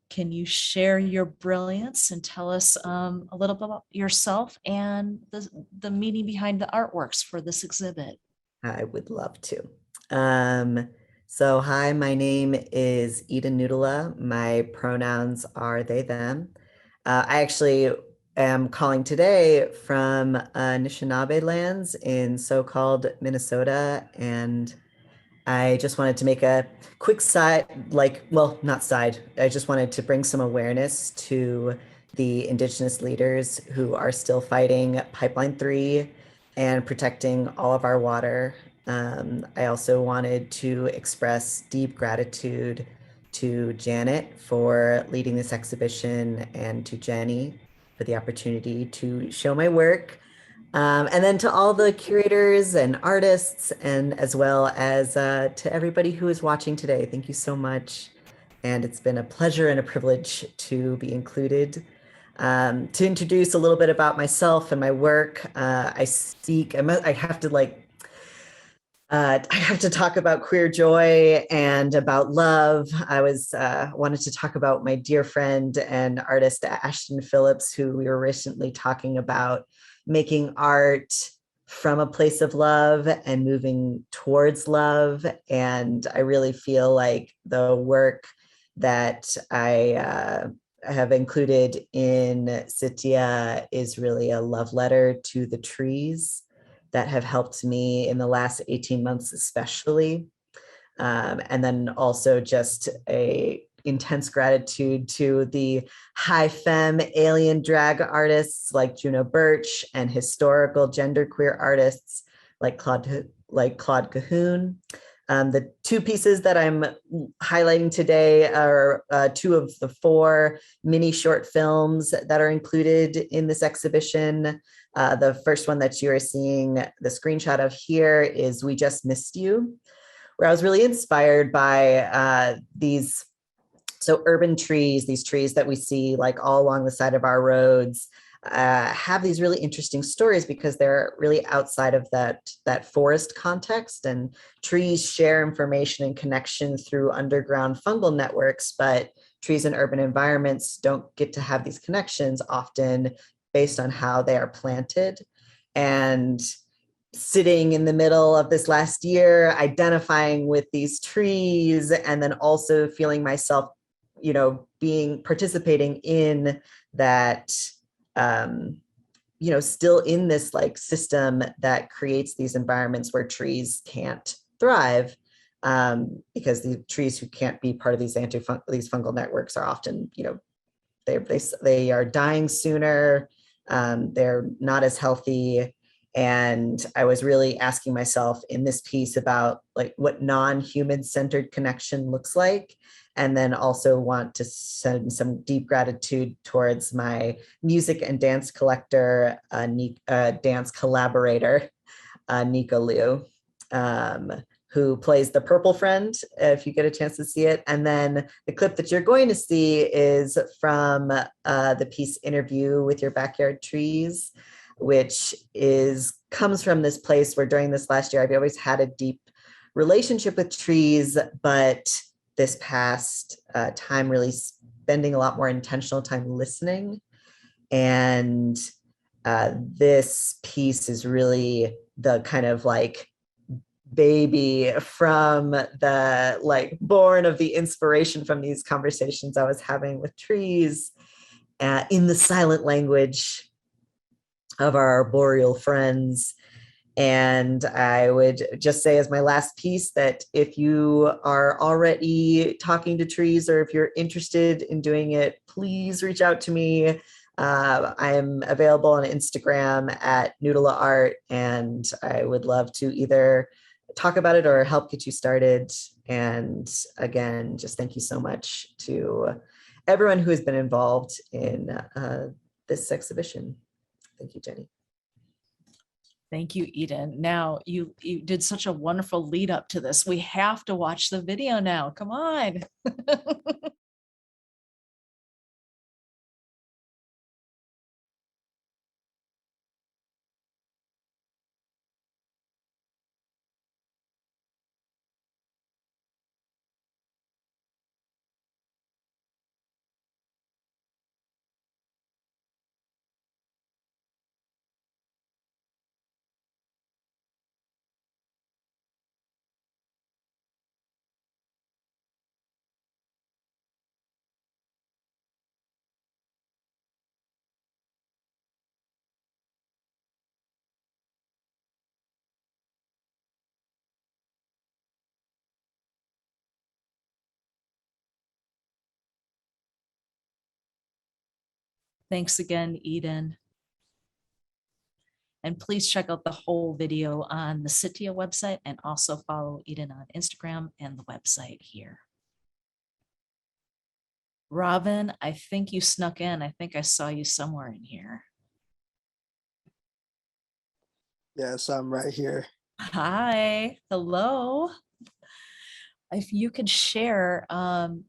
Can you share your brilliance and tell us a little bit about yourself and the meaning behind the artworks for this exhibit? I would love to. So hi, my name is Eden Noodla. My pronouns are they, them. I actually am calling today from Anishinaabe lands in so-called Minnesota, and I just wanted to make a quick side, not side, I just wanted to bring some awareness to the Indigenous leaders who are still fighting Pipeline 3 and protecting all of our water. I also wanted to express deep gratitude to Janet for leading this exhibition and to Jenny for the opportunity to show my work. And then to all the curators and artists, and as well as to everybody who is watching today, thank you so much. And it's been a pleasure and a privilege to be included. To introduce a little bit about myself and my work, I have to talk about queer joy and about love. I wanted to talk about my dear friend and artist Ashton Phillips, who we were recently talking about making art from a place of love and moving towards love. And I really feel like the work that I have included in CITYA is really a love letter to the trees that have helped me in the last 18 months, especially. And then also just a intense gratitude to the high femme alien drag artists like Juno Birch and historical genderqueer artists like Claude Cahoon. The two pieces that I'm highlighting today are two of the 4 mini short films that are included in this exhibition. The first one that you are seeing the screenshot of here is We Just Missed You, where I was really inspired by these urban trees, these trees that we see like all along the side of our roads, have these really interesting stories because they're really outside of that forest context, and trees share information and connection through underground fungal networks, but trees in urban environments don't get to have these connections often based on how they are planted. And sitting in the middle of this last year, identifying with these trees, and then also feeling myself, participating in that, still in this like system that creates these environments where trees can't thrive, because the trees who can't be part of these fungal networks are often, they are dying sooner. They're not as healthy. And I was really asking myself in this piece about like what non-human centered connection looks like. And then also want to send some deep gratitude towards my music and dance collector, dance collaborator, Nico Liu, who plays the purple friend, if you get a chance to see it. And then the clip that you're going to see is from the piece Interview with Your Backyard Trees, which comes from this place where during this last year, I've always had a deep relationship with trees, but this past time really spending a lot more intentional time listening. And this piece is really the kind of like baby from the like born of the inspiration from these conversations I was having with trees in the silent language of our arboreal friends. And I would just say as my last piece that if you are already talking to trees or if you're interested in doing it, please reach out to me. I am available on Instagram at Noodla Art, and I would love to either talk about it or help get you started. And again, just thank you so much to everyone who has been involved in this exhibition. Thank you, Jenny. Thank you, Eden. Now, you did such a wonderful lead up to this. We have to watch the video now. Come on. Thanks again, Eden. And please check out the whole video on the CITYA website and also follow Eden on Instagram and the website here. Robin, I think you snuck in. I think I saw you somewhere in here. Yes, I'm right here. Hi, hello. If you could share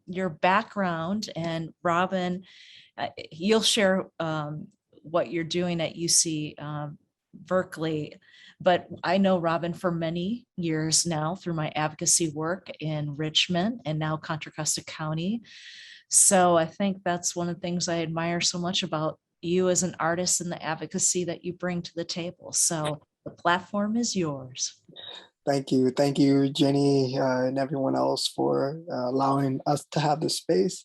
your background, and Robin, you'll share what you're doing at UC Berkeley, but I know Robin for many years now through my advocacy work in Richmond and now Contra Costa County. So I think that's one of the things I admire so much about you as an artist and the advocacy that you bring to the table. So the platform is yours. Thank you. Thank you, Jenny, and everyone else for allowing us to have this space.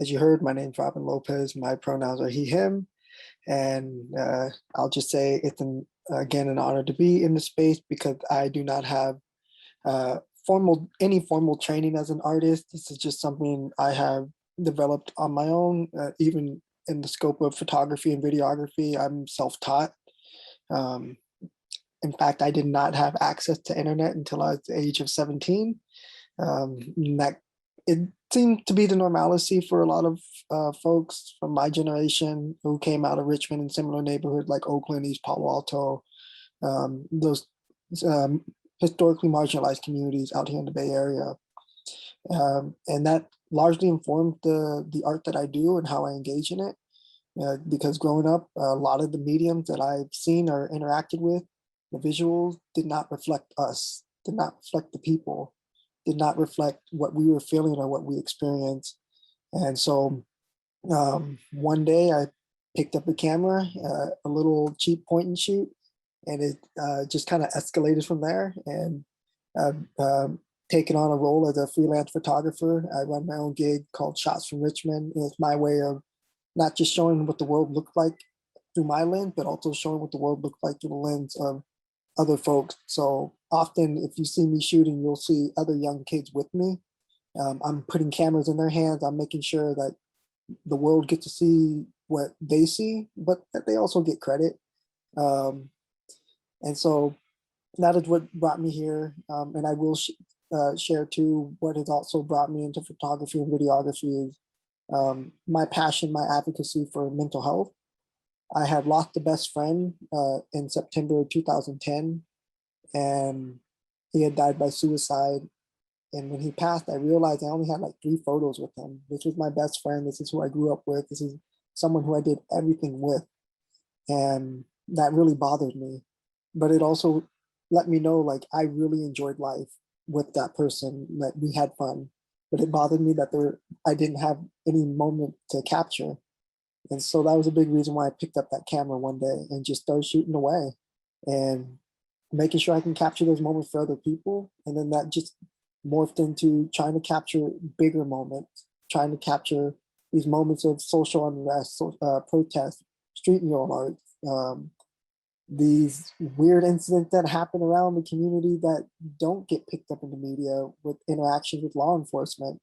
As you heard, my name's Robin Lopez. My pronouns are he, him. And I'll just say it's, again, an honor to be in the space because I do not have any formal training as an artist. This is just something I have developed on my own, even in the scope of photography and videography. I'm self-taught. In fact, I did not have access to internet until I was the age of 17. It seemed to be the normalcy for a lot of folks from my generation who came out of Richmond and similar neighborhoods like Oakland, East Palo Alto, those historically marginalized communities out here in the Bay Area. And that largely informed the art that I do and how I engage in it. Because growing up, a lot of the mediums that I've seen or interacted with, the visuals did not reflect us, did not reflect the people, did not reflect what we were feeling or what we experienced. And so one day I picked up a camera, a little cheap point and shoot, and it just kind of escalated from there. And I've taken on a role as a freelance photographer. I run my own gig called Shots from Richmond. And it's my way of not just showing what the world looked like through my lens, but also showing what the world looked like through the lens of other folks. So often if you see me shooting, you'll see other young kids with me. I'm putting cameras in their hands. I'm making sure that the world gets to see what they see, but that they also get credit. And so that is what brought me here. And I will share too, what has also brought me into photography and videography is my passion, my advocacy for mental health. I had lost a best friend in September of 2010, and he had died by suicide. And when he passed, I realized I only had like 3 photos with him. This was my best friend. This is who I grew up with. This is someone who I did everything with. And that really bothered me. But it also let me know like I really enjoyed life with that person, that we had fun. But it bothered me that I didn't have any moment to capture. And so that was a big reason why I picked up that camera one day and just started shooting away and making sure I can capture those moments for other people. And then that just morphed into trying to capture bigger moments, trying to capture these moments of social unrest, protest, street mural art, these weird incidents that happen around the community that don't get picked up in the media with interactions with law enforcement.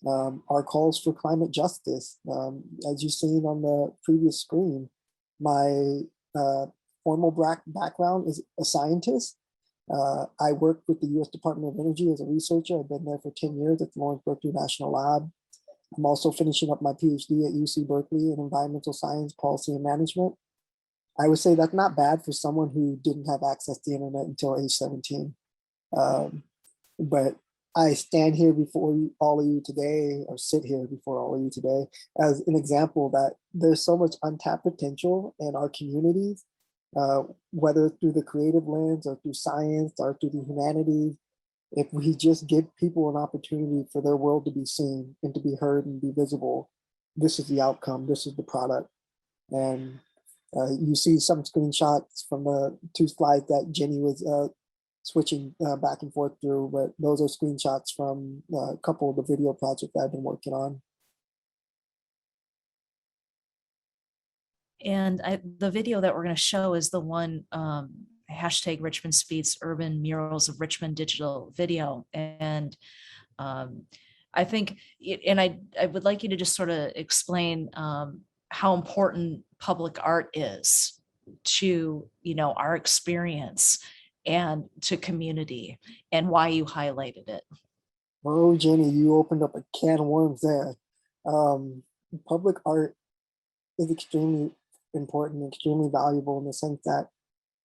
Our calls for climate justice. As you've seen on the previous screen, my formal background is a scientist. I worked with the U.S. Department of Energy as a researcher. I've been there for 10 years at the Lawrence Berkeley National Lab. I'm also finishing up my PhD at UC Berkeley in environmental science, policy, and management. I would say that's not bad for someone who didn't have access to the internet until age 17. But I stand here before all of you today, or sit here before all of you today, as an example that there's so much untapped potential in our communities, whether through the creative lens or through science or through the humanities. If we just give people an opportunity for their world to be seen and to be heard and be visible, this is the outcome, this is the product. And you see some screenshots from the 2 slides that Jenny was switching back and forth through, but those are screenshots from a couple of the video projects that I've been working on. And the video that we're going to show is the one hashtag Richmond Speeds Urban Murals of Richmond digital video. And I think, and I would like you to just sort of explain how important public art is to, our experience and to community, and why you highlighted it. Oh, Jenny, you opened up a can of worms there. Public art is extremely important, extremely valuable in the sense that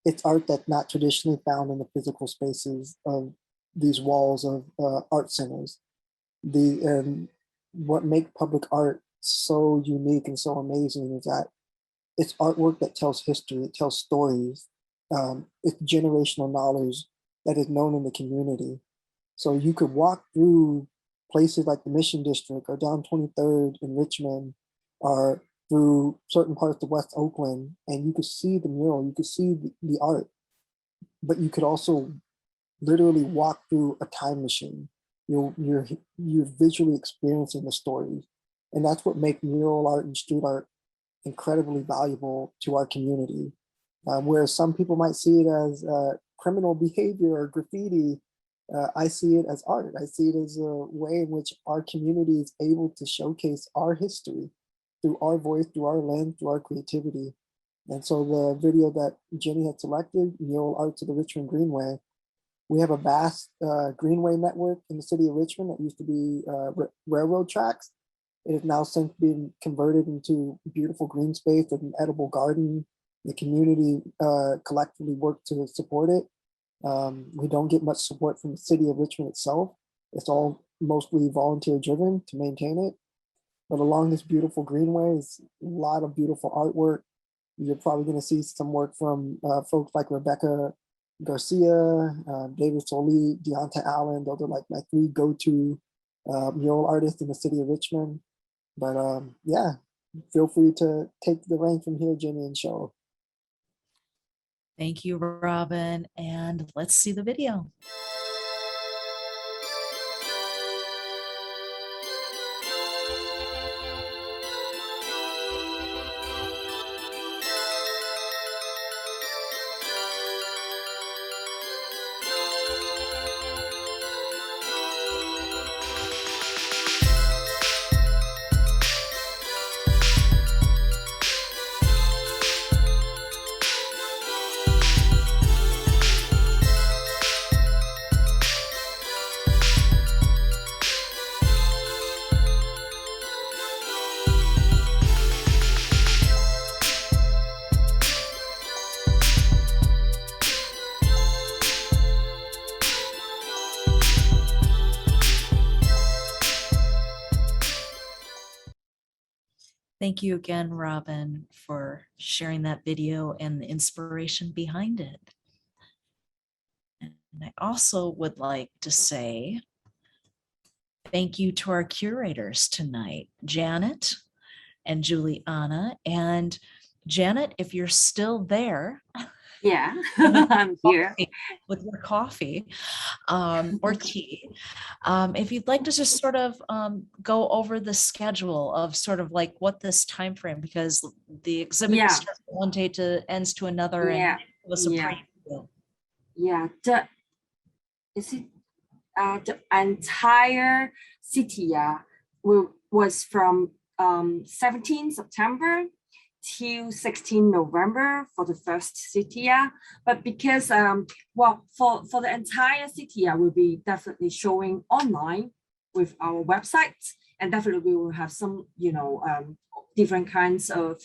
it's art that's not traditionally found in the physical spaces of these walls of art centers. What makes public art so unique and so amazing is that it's artwork that tells history, it tells stories. It's generational knowledge that is known in the community. So you could walk through places like the Mission District or down 23rd in Richmond, or through certain parts of West Oakland, and you could see the mural, you could see the art, but you could also literally walk through a time machine. You're visually experiencing the stories. And that's what makes mural art and street art incredibly valuable to our community. Whereas some people might see it as criminal behavior or graffiti, I see it as art. I see it as a way in which our community is able to showcase our history through our voice, through our lens, through our creativity. And so the video that Jenny had selected, Mural Art to the Richmond Greenway, we have a vast greenway network in the city of Richmond that used to be railroad tracks. It has now since been converted into beautiful green space with an edible garden. The community collectively worked to support it. We don't get much support from the city of Richmond itself. It's all mostly volunteer driven to maintain it. But along this beautiful greenway is a lot of beautiful artwork. You're probably going to see some work from folks like Rebecca Garcia, David Soli, Deonta Allen. Those are like my 3 go-to mural artists in the city of Richmond. But yeah, feel free to take the reins from here, Jenny, and show. Thank you, Robin. And let's see the video. Thank you again, Robin, for sharing that video and the inspiration behind it. And I also would like to say thank you to our curators tonight, Janet and Juliana. And Janet, if you're still there, yeah, I'm here with your coffee or tea. If you'd like to just sort of go over the schedule of sort of like what this time frame, because the exhibit starts one day to ends to another, and it was a preview. Yeah, the entire CITYA was from 17 September till 16 November for the first CITYA, but because well, for the entire CITYA will be definitely showing online with our website, and definitely we will have some, different kinds of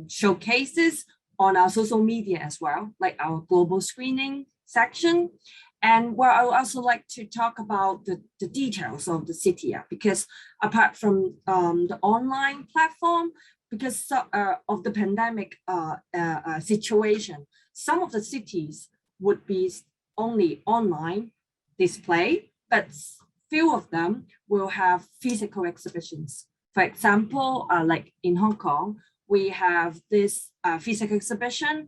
showcases on our social media as well, like our global screening section. And where I would also like to talk about the details of the CITYA, because apart from the online platform, because of the pandemic situation, some of the cities would be only online display, but few of them will have physical exhibitions. For example, like in Hong Kong, we have this physical exhibition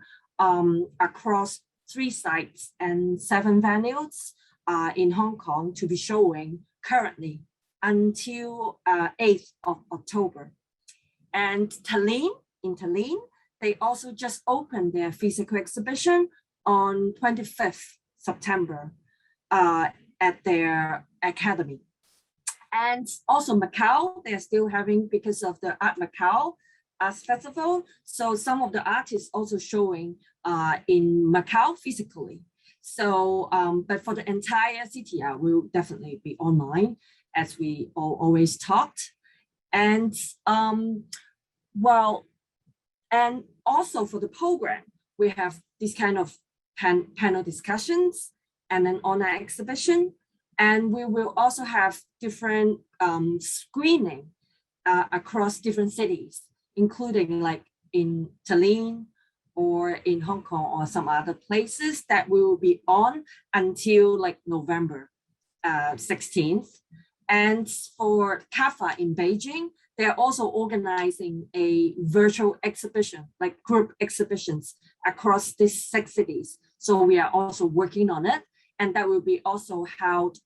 across 3 sites and 7 venues in Hong Kong to be showing currently until 8th of October. And in Tallinn, they also just opened their physical exhibition on 25th September at their academy. And also Macau, they're still having, because of the Art Macau Arts Festival. So some of the artists also showing in Macau physically. So, but for the entire CITYA, will definitely be online, as we always talked. And and also for the program, we have this kind of panel discussions and an online exhibition. And we will also have different screening across different cities, including like in Tallinn or in Hong Kong or some other places that we will be on until like November 16th. And for CAFA in Beijing, they're also organizing a virtual exhibition, like group exhibitions across these 6 cities. So we are also working on it. And that will be also held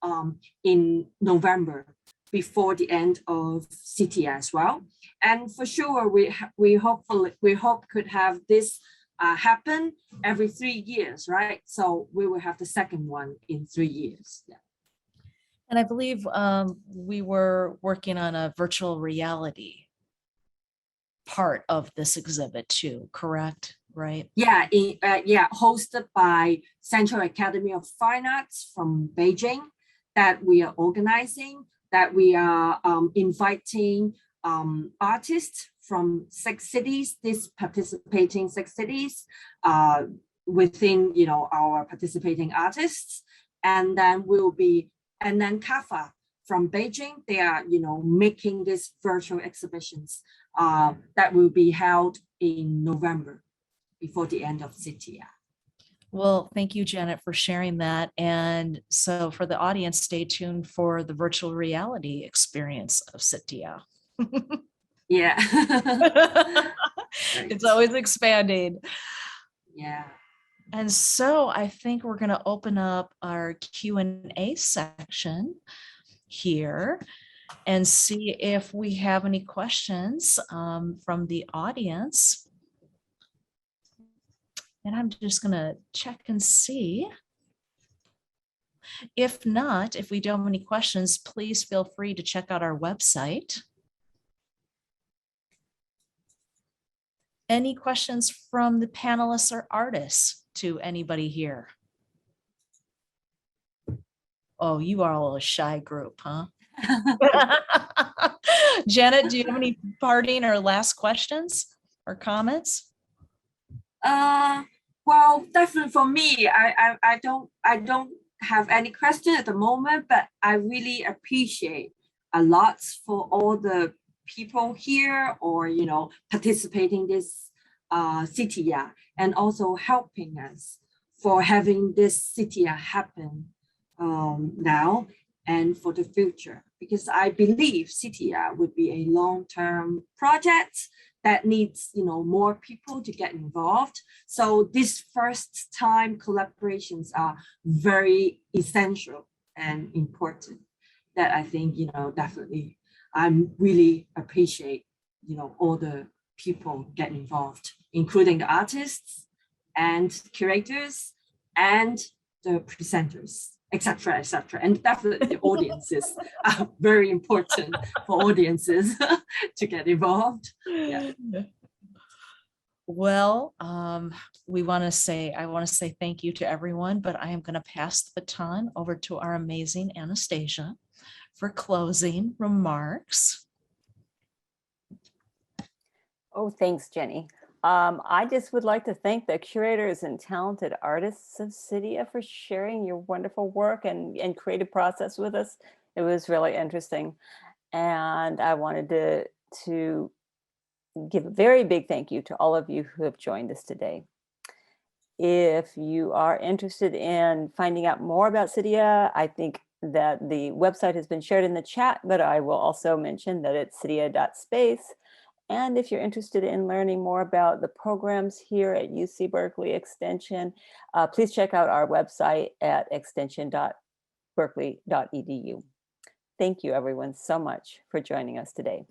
in November, before the end of CITYA as well. And for sure, we hope could have this happen every 3 years, right? So we will have the second one in 3 years. Yeah. And I believe we were working on a virtual reality part of this exhibit too, correct? Right? Yeah, hosted by Central Academy of Fine Arts from Beijing, that we are organizing, that we are inviting artists from 6 cities, these participating 6 cities within, our participating artists. And then and then CAFA from Beijing, they are, making these virtual exhibitions that will be held in November, before the end of CITYA. Well, thank you, Janet, for sharing that. And so for the audience, stay tuned for the virtual reality experience of CITYA. Yeah. It's always expanding. Yeah. And so I think we're going to open up our Q&A section here and see if we have any questions from the audience. And I'm just going to check and see. If not, if we don't have any questions, please feel free to check out our website. Any questions from the panelists or artists to anybody here? Oh, you are all a shy group, huh? Janet, do you have any parting or last questions or comments? Well, definitely for me, I don't have any question at the moment, but I really appreciate a lot for all the people here, or participating this CITYA, and also helping us for having this CITYA happen now and for the future, because I believe CITYA would be a long-term project that needs more people to get involved. So these first time collaborations are very essential and important, that I think definitely I'm really appreciate all the people get involved, including the artists and curators and the presenters, etc., etc. And definitely the audiences are very important for audiences to get involved. Yeah. Well, I want to say thank you to everyone, but I am going to pass the baton over to our amazing Anastasia for closing remarks. Oh, thanks, Jenny. I just would like to thank the curators and talented artists of CITYA for sharing your wonderful work and creative process with us. It was really interesting. And I wanted to give a very big thank you to all of you who have joined us today. If you are interested in finding out more about CITYA, I think that the website has been shared in the chat, but I will also mention that it's citya.space. And if you're interested in learning more about the programs here at UC Berkeley Extension, please check out our website at extension.berkeley.edu. Thank you everyone so much for joining us today.